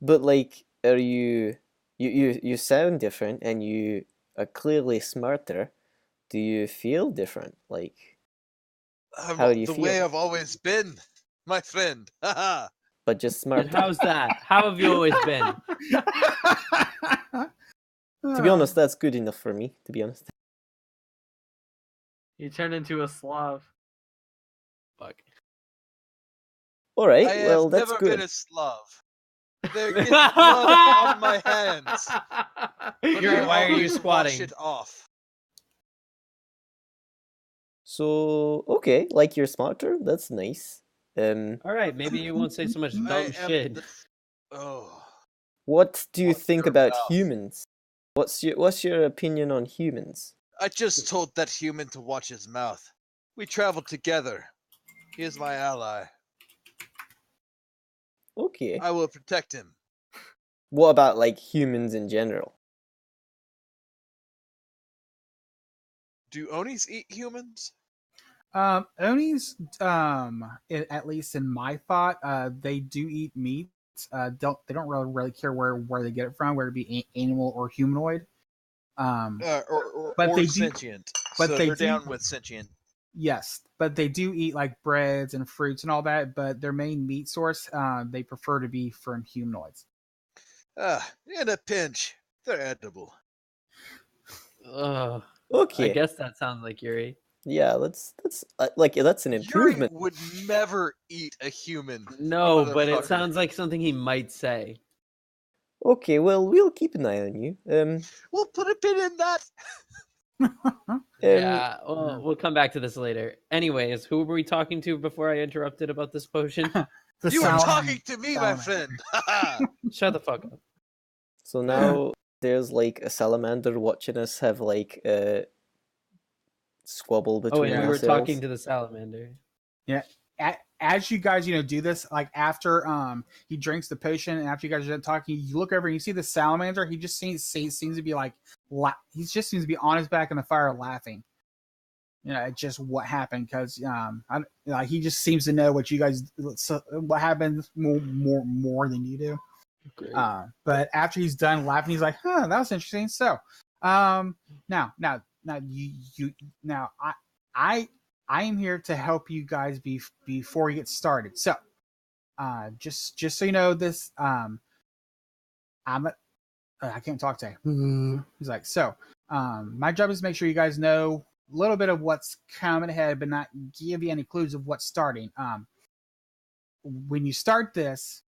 But like, are you? You sound different, and you are clearly smarter. Do you feel different? Like, I'm How do you the feel? way I've always been, my friend. Ha but just And smarter? how's that? How have you always been? To be honest, that's good enough for me. To be honest. You turned into a Slav. Fuck. All right. I Well, have that's never good. been a Slav. There gets blood on my hands. But Yuri, I why are you always squatting? Wash it off. So okay, like you're smarter. That's nice. All right, maybe you won't say so much I dumb am shit. Oh, what do you Watch think your about mouth. humans? What's your opinion on humans? I just told that human to watch his mouth. We traveled together. He is my ally. Okay. I will protect him. What about like humans in general? Do Onis eat humans? Onis, at least in my thought, they do eat meat. They don't really care where they get it from, whether it be animal or humanoid. But Or they do- sentient. but so they they're do- down with sentient. Yes, but they do eat like breads and fruits and all that. But their main meat source, they prefer to be from humanoids. In a pinch, they're edible. Ugh. I Okay. guess that sounds like Yuri. Yeah, that's like that's an Yuri improvement. would never eat a human. No, a but it motherfucker. sounds like something he might say. Okay, well we'll keep an eye on you. We'll put a pin in that. Yeah, well, we'll come back to this later. Anyways, who were we talking to before I interrupted about this potion? The You were salad- talking to me, my salamander. friend. Shut the fuck up. So now there's like a salamander watching us have like a squabble Oh, between and we were ourselves. talking to the salamander. As you guys do this, like after he drinks the potion and after you guys are done talking, you look over and you see the salamander. He just seems to be like he just seems to be on his back in the fire laughing. It's just what happened because he just seems to know what you guys what happened more than you do. Great. But after he's done laughing, he's like, "Huh, that was interesting." So, now I am here to help you guys before you get started. So, just so you know, this I can't talk today. He's like, so, my job is to make sure you guys know a little bit of what's coming ahead, but not give you any clues of what's starting. When you start this,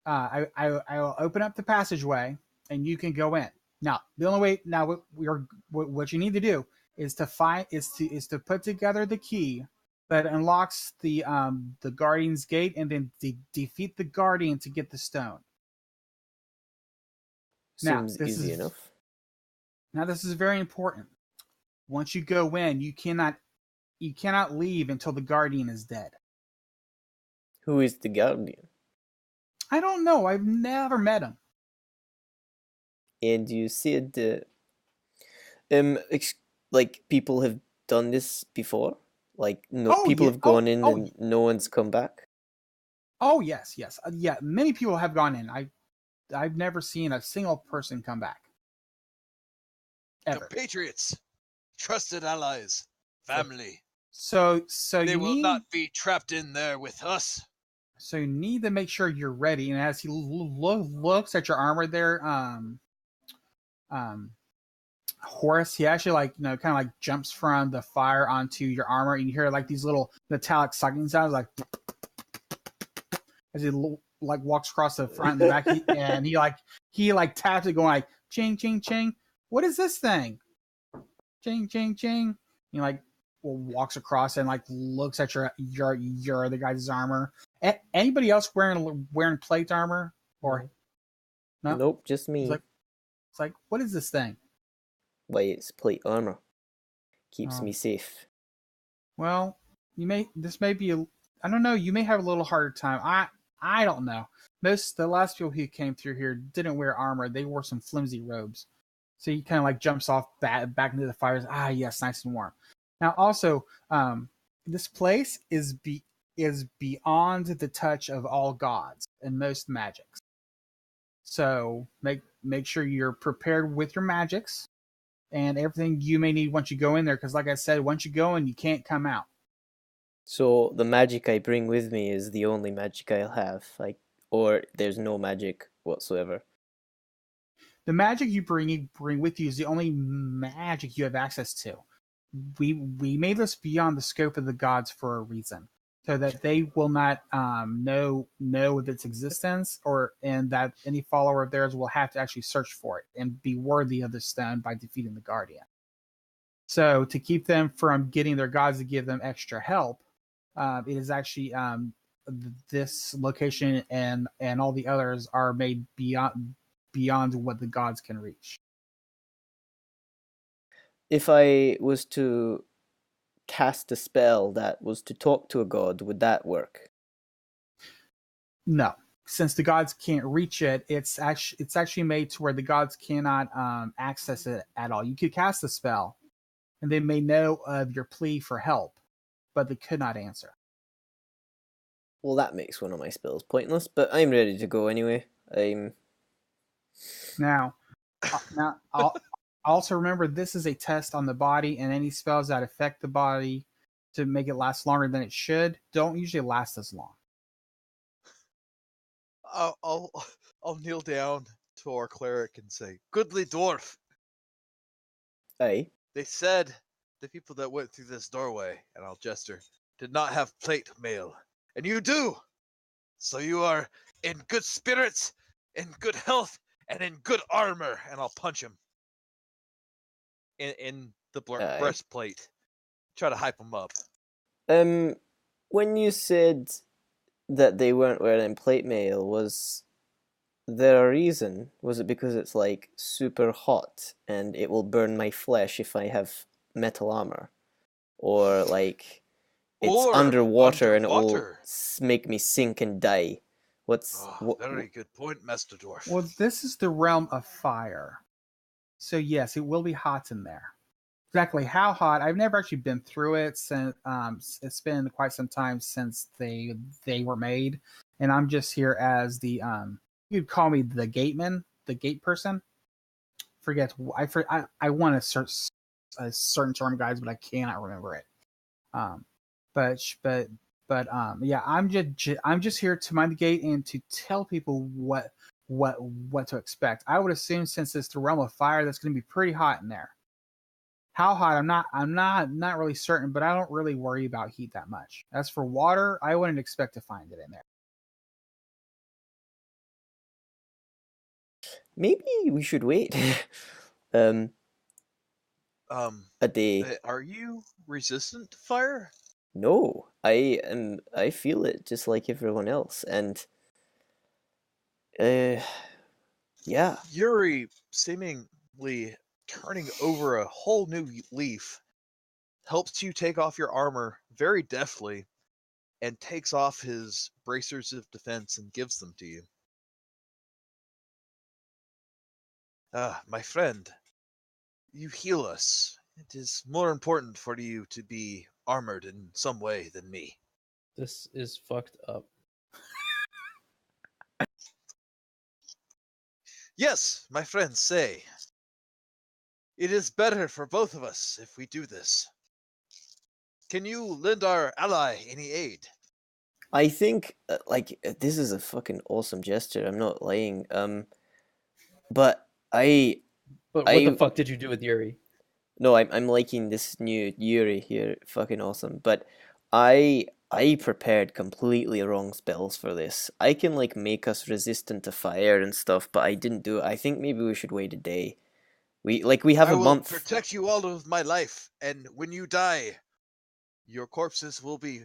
I will open up the passageway and you can go in. Now, the only way what you need to do is to put together the key that unlocks the guardian's gate and then defeat the guardian to get the stone. Now, Seems this easy is- enough. Now this is very important. Once you go in, you cannot leave until the guardian is dead. Who is the guardian? I don't know. I've never met him. And you said like people have done this before? Like Oh, people yeah. have gone in Oh, and no one's come back? Oh yes. Yeah. Many people have gone in. I've never seen a single person come back. Ever. Compatriots, trusted allies, family. So They you will need, not be trapped in there with us. so you need to make sure you're ready. And as he looks at your armor there, Horace, he actually kind of like jumps from the fire onto your armor, and you hear like these little metallic sucking sounds, like as he like walks across the front and the back, and he taps it, going like ching ching ching. What is this thing? Ching ching ching. He walks across and like looks at your other guy's armor. Anybody else wearing plate armor or no? Nope, just me. It's like, what is this thing? Why, it's plate armor. Keeps Oh. me safe. Well, this may be I don't know. You may have a little harder time. I don't know. The last people who came through here didn't wear armor. They wore some flimsy robes. So he kind of like jumps off back into the fires. Ah, yes, nice and warm. Now, also, this place is beyond the touch of all gods and most magics. So make sure you're prepared with your magics and everything you may need once you go in there. Because, like I said, once you go in, you can't come out. So the magic I bring with me is the only magic I'll have, like, or there's no magic whatsoever. The magic you bring with you is the only magic you have access to. We made this beyond the scope of the gods for a reason, so that they will not know of its existence, and that any follower of theirs will have to actually search for it and be worthy of the stone by defeating the guardian. So to keep them from getting their gods to give them extra help, it is actually this location and all the others are made beyond what the gods can reach. If I was to cast a spell that was to talk to a god, would that work? No, since the gods can't reach it, it's actually made to where the gods cannot access it at all. You could cast a spell, and they may know of your plea for help, but they could not answer. Well, that makes one of my spells pointless, but I'm ready to go anyway. Now, I'll also remember this is a test on the body, and any spells that affect the body to make it last longer than it should don't usually last as long. I'll kneel down to our cleric and say, "Goodly dwarf, Aye. they said the people that went through this doorway," and I'll gesture, "did not have plate mail, and you do. So you are in good spirits, in good health, and in good armor." And I'll punch him in the Aye. breastplate. Try to hype him up. When you said that they weren't wearing plate mail, was there a reason? Was it because it's like super hot and it will burn my flesh if I have metal armor? Or like it's Or underwater and it will underwater. make me sink and die? Very good point, Master Dwarf. Well, this is the realm of fire, so yes, it will be hot in there. Exactly how hot? I've never actually been through it since it's been quite some time since they were made, and I'm just here as the you'd call me the gateman, the gate person. I want a certain term, guys, but I cannot remember it. Yeah, I'm just here to mind the gate and to tell people what to expect. I would assume since it's the realm of fire, that's going to be pretty hot in there. How hot? I'm not really certain, but I don't really worry about heat that much. As for water, I wouldn't expect to find it in there. Maybe we should wait. A day. Are you resistant to fire? No, I feel it just like everyone else, and yeah. Yuri seemingly turning over a whole new leaf helps you take off your armor very deftly and takes off his bracers of defense and gives them to you. My friend, you heal us. It is more important for you to be armored in some way than me. This is fucked up. Yes, my friends say. It is better for both of us if we do this. Can you lend our ally any aid? I think this is a fucking awesome gesture. I'm not lying. But But what the fuck did you do with Yuri? No, I'm liking this new Yuri here. Fucking awesome. But I prepared completely wrong spells for this. I can like make us resistant to fire and stuff, but I didn't do it. I think maybe we should wait a day. We have a month. I will protect you all of my life, and when you die, your corpses will be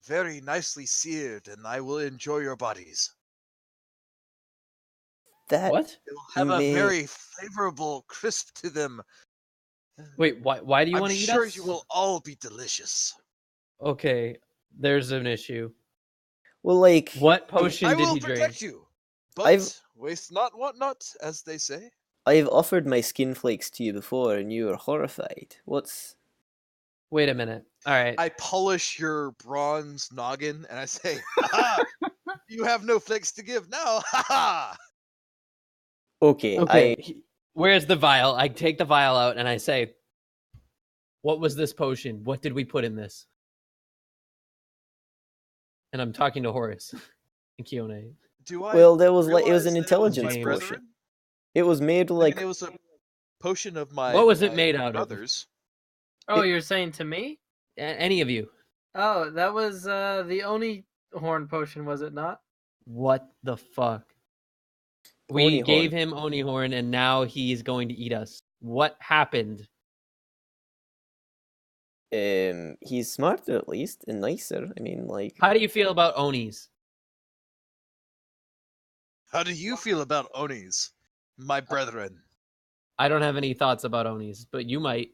very nicely seared, and I will enjoy your bodies. That What? They will have a very favorable crisp to them. Wait, why do you want to eat us? I'm sure you will all be delicious. Okay, there's an issue. Well, like, What potion I did will he drink? protect you. But I've- waste not, want not, as they say. I've offered my skin flakes to you before, and you were horrified. What's... Wait a minute. All right. I polish your bronze noggin and I say, "Ha! You have no flakes to give now. Ha ha!" Okay, Okay. Where's the vial? I take the vial out and I say, "What was this potion? What did we put in this?" And I'm talking to Horace and Keone. Do I? Well, there was like it was realize an that intelligence my James. potion. brethren? It was made I like mean, it was a potion of my. What was it my made out of? brothers. Oh, you're saying to me? Any of you? Oh, that was the Oni horn potion, was it not? What the fuck? We Oni gave horn. him Oni horn and now he's going to eat us. What happened? he's smarter at least and nicer. I mean, like, How do you feel about Onis? How do you feel about Onis, my brethren? I don't have any thoughts about Onis, but you might.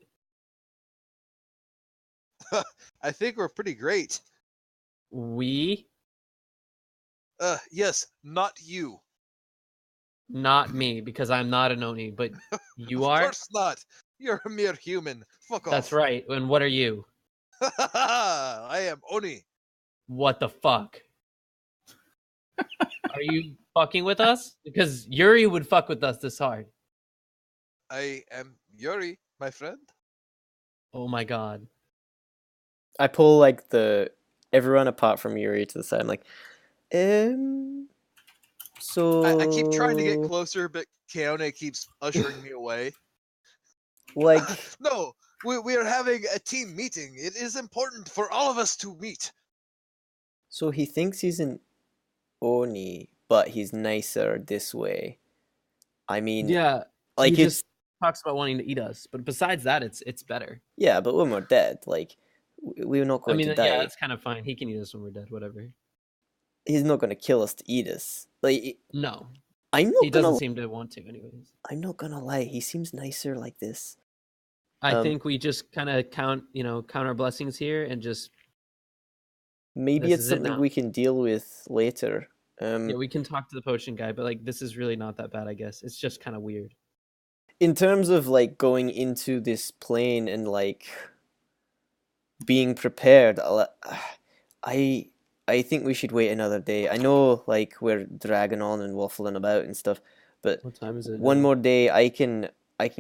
I think we're pretty great. We? Yes, not you. Not me, because I'm not an Oni, but you Of are? course not. You're a mere human. Fuck off. That's right. And what are you? I am Oni. What the fuck? Are you fucking with us? Because Yuri would fuck with us this hard. I am Yuri, my friend. Oh my god. I pull like everyone apart from Yuri to the side. I'm like, so I keep trying to get closer, but Keone keeps ushering me away. like, No, we are having a team meeting. It is important for all of us to meet. so he thinks he's an Oni, but he's nicer this way. I mean, Yeah. like he it's just talks about wanting to eat us, but besides that, it's better. yeah, but when we're dead, like we're not I going mean, to die. yeah, that's kind of fine. He can eat us when we're dead, whatever. He's not going to kill us to eat us. Like, No, I'm he not doesn't gonna. seem to want to, anyways. I'm not gonna lie. He seems nicer like this. I Um, think we just kind of count our blessings here and just Maybe this it's is it something now. we can deal with later. yeah, we can talk to the potion guy, but like this is really not that bad, I guess. It's just kind of weird. In terms of like going into this plane and like being prepared, I think we should wait another day. I know like we're dragging on and waffling about and stuff, but What time is it? one now? more day I can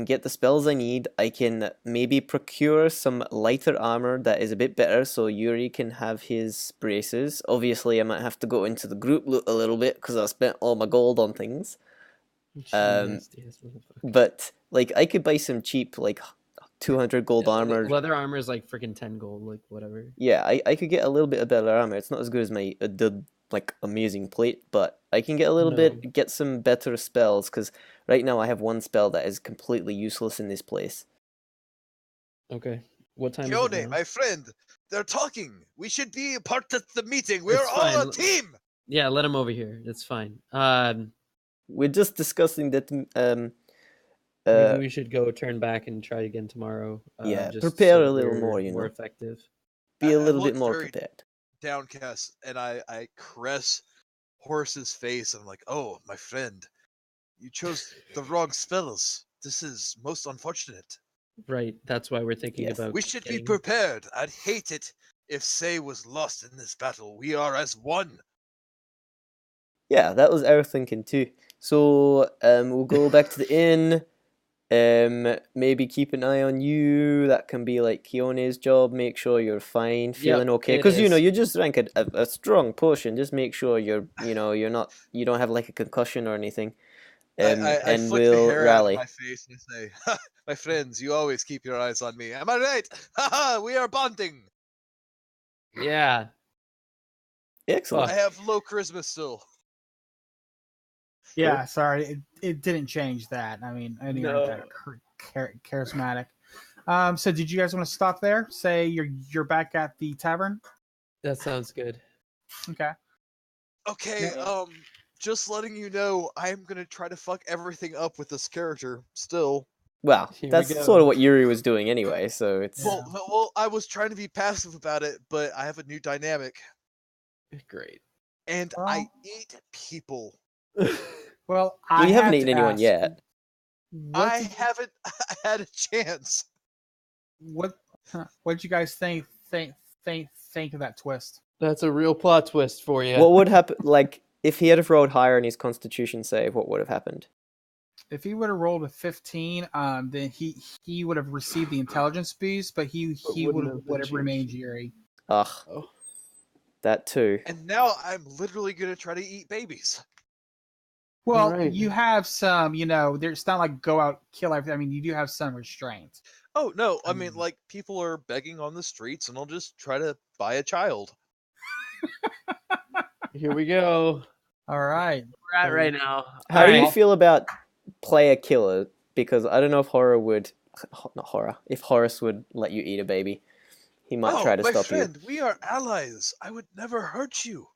get the spells I need. I can maybe procure some lighter armor that is a bit better so Yuri can have his braces. Obviously I might have to go into the group loot a little bit because I spent all my gold on things. Nasty ass motherfucker. But like I could buy some cheap like 200 gold Yeah, armor. leather armor is like freaking 10 gold, like whatever. Yeah, I could get a little bit of better armor. It's not as good as my the like amazing plate, but I can get a little No. bit get some better spells because right now I have one spell that is completely useless in this place. Okay. What time is it Keone, now? my friend, they're talking. We should be a part of the meeting. We're It's all a fine. team. Yeah, let him over here. It's fine. We're just discussing that Maybe we should go turn back and try again tomorrow. Yeah, just prepare so a little we're more, you more know. effective. be a I little bit look more very- prepared. Downcast, and I caress Horace's face. I'm like, oh, my friend, you chose the wrong spells. This is most unfortunate. Right. That's why we're thinking Yes. about. We should be getting- prepared. I'd hate it if Say was lost in this battle. We are as one. Yeah, that was our thinking too. So we'll go back to the inn. Maybe keep an eye on you. That can be like Keone's job. Make sure you're fine, feeling okay. it Because you know is. you just drank a strong potion. Just make sure you're you don't have like a concussion or anything. I And flick the we'll hair rally. out of my face and I say, ha, my friends, you always keep your eyes on me. Am I right? Ha! We are bonding. Yeah. Excellent. I have low charisma still. Yeah, sorry, it didn't change that. I mean, I didn't No. that charismatic. So did you guys want to stop there? Say you're back at the tavern. That sounds good. Okay. Okay, just letting you know, I'm gonna try to fuck everything up with this character still. Well, Here we that's go. sort of what Yuri was doing anyway. So it's Well, I was trying to be passive about it, but I have a new dynamic. Great. and Well- I eat people. Well, We haven't have eaten to anyone ask, yet. What I did, haven't had a chance. what you guys think of that twist? That's a real plot twist for you. What would happen? Like, if he had have rolled higher in his Constitution save, what would have happened? If he would have rolled a 15, then he would have received the intelligence boost, but he wouldn't would have have been remained changed. Yuri. Ugh, Oh. that too. And now I'm literally gonna try to eat babies. Well, Alright. you have some, there's not like go out kill everything. I mean, you do have some restraint. Oh no, I mean Um, like people are begging on the streets, and I'll just try to buy a child. Here we go. All right. We're at right now. How do you Alright. feel about player killer? Because I don't know if horror would, not horror, if Horace would let you eat a baby. He might try to my stop friend, we are allies. I would never hurt you.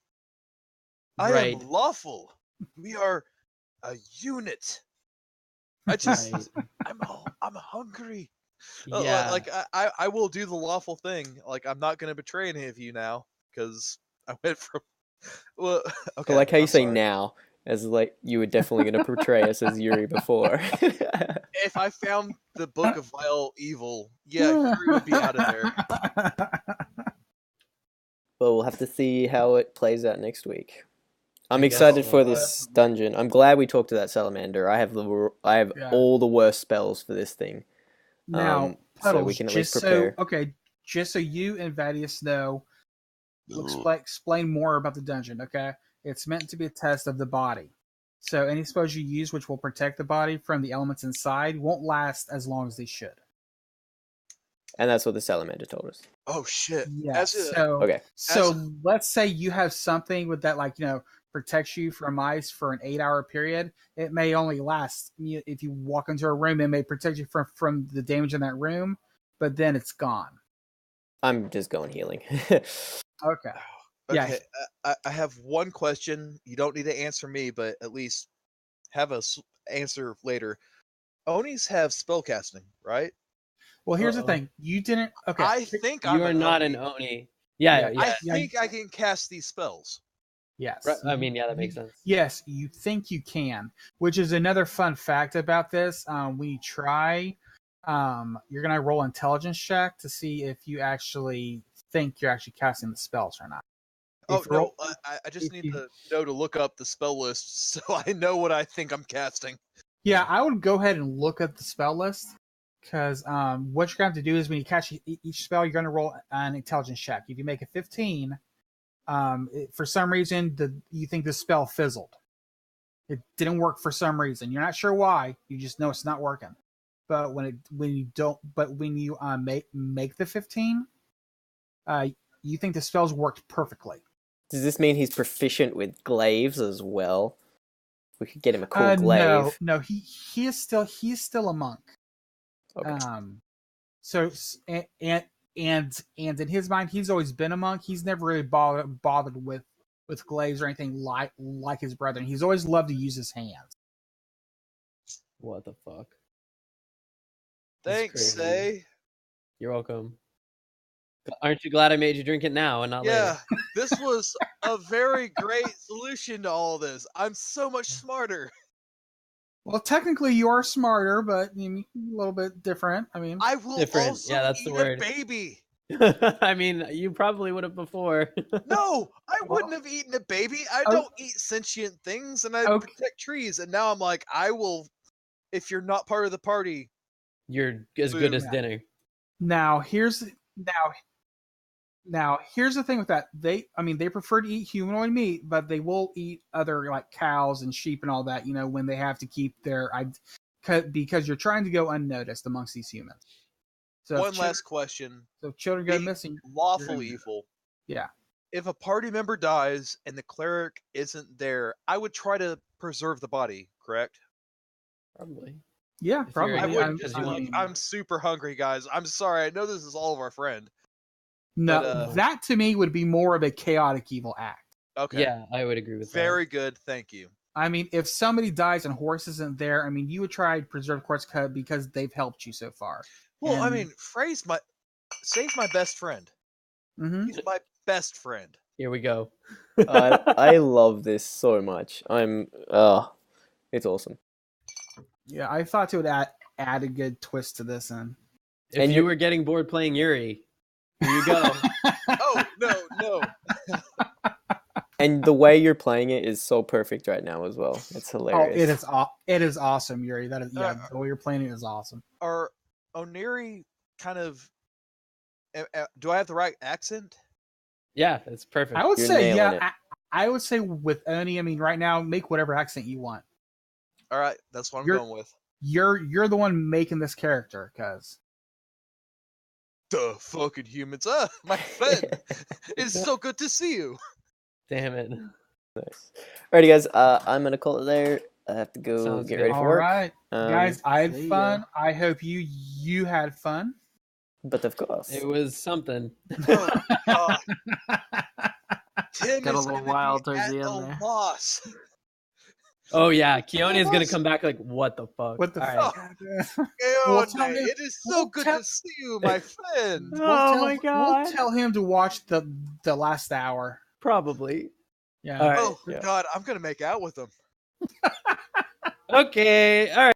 I Right. am lawful. We are a unit. I just, Right. I'm hungry. Yeah. Like I will do the lawful thing. Like I'm not gonna betray any of you now because I went from. Well, you. okay. I like how you I'm say sorry. now, as like you were definitely going to portray us as Yuri before. If I found the Book of Vile Evil, yeah, Yuri would be out of there. Well, we'll have to see how it plays out next week. I'm I guess excited so. for this dungeon. I'm glad we talked to that salamander. I have Yeah. all the worst spells for this thing. Now, So we Puddles, can at least just prepare. just so you and Vadius know, we'll explain more about the dungeon. Okay, it's meant to be a test of the body. So any spells you use, which will protect the body from the elements inside, won't last as long as they should. And that's what the salamander told us. Oh shit! Yeah. As a, So Okay. so let's say you have something with that, like protects you from ice for an 8-hour period. It may only last if you walk into a room. It may protect you from the damage in that room, but then it's gone. I'm just going healing. Okay. Yeah. okay, I have one question. You don't need to answer me, but at least have a answer later. Onis have spellcasting, right? Well, here's the Uh-oh. thing. You didn't. Okay. I think You I'm are not an Oni. Oni. Yeah, Yeah, yeah. I yeah. think I can cast these spells. Yes. Right, I mean, yeah, that makes sense. Yes, you think you can, which is another fun fact about this. When you try, you're gonna roll intelligence check to see if you actually think you're actually casting the spells or not. Oh If you roll- no, I just if need you- to know to look up the spell list so I know what I think I'm casting. Yeah, I would go ahead and look at the spell list because what you're going to have to do is when you catch each spell, you're going to roll an intelligence check. If you make a 15, for some reason you think the spell fizzled. It didn't work for some reason. You're not sure why. You just know it's not working. But when you make the 15, you think the spells worked perfectly. Does this mean he's proficient with glaives as well? We could get him a cool glaive. No, he is still a monk. Okay. So and in his mind, he's always been a monk. He's never really bothered with glaives or anything like his brethren. He's always loved to use his hands. What the fuck? This is Thanks, crazy. Say. You're welcome. Aren't you glad I made you drink it now and not Yeah, later? this was a very great solution to all this. I'm so much smarter. Well, technically, you are smarter, but a little bit different. I mean, I will Different. also Yeah, that's eat the word. a baby. I mean, you probably would have before. No, I Well- wouldn't have eaten a baby. I Oh. don't eat sentient things, and I Okay. protect trees. And now I'm like, I will. If you're not part of the party, You're as good as Yeah. dinner. now here's the thing with that. They prefer to eat humanoid meat, but they will eat other like cows and sheep and all that. When they have to keep because you're trying to go unnoticed amongst these humans. So if one children- last question. So if children go Being missing. Lawful gonna- evil. Yeah. If a party member dies and the cleric isn't there, I would try to preserve the body, correct? Probably. Yeah, If you're probably. I Yeah, would. I'm- because I you want- mean, I'm super hungry, guys. I'm sorry. I know this is all of our friend. no, but, that to me would be more of a chaotic evil act. Okay. Yeah, I would agree with Very good. Thank you. I mean, if somebody dies and horse isn't there, I mean, you would try to preserve Quartz Cub because they've helped you so far. Well, I And- mean, save my best friend. Mhm. He's my best friend. Here we go. I love this so much. It's awesome. Yeah, I thought it would add a good twist to this end. If And you were getting bored playing Yuri, here you go. Oh no! And the way you're playing it is so perfect right now as well. It's Oh, hilarious. it is awesome, Yuri. That is Uh, the way you're playing it is awesome. Are Oniri kind of? Do I have the right accent? Yeah, it's perfect. I would You're say nailing yeah. it. I would say with Oni. I mean, right now, make whatever accent you want. All right, that's what I'm You're- going with. You're the one making this character, cause The fucking humans, my friend. It's so good to see you. Damn it. Nice. Alrighty, guys. I'm gonna call it there. I have to go Sounds get good. ready for all work. right, guys. I had see ya. fun. I hope you had fun. But of course, It was something. Oh, God. Tim Got a is little gonna be wild towards at the a end there. loss. Oh yeah, Keone is gonna come back like, what the fuck? What the All fuck? Well, tell him- it is so well, good tell- to see you, my friend. We'll tell him to watch the last hour. Probably. Yeah. All right. Oh yeah. God, I'm gonna make out with him. Okay. All right.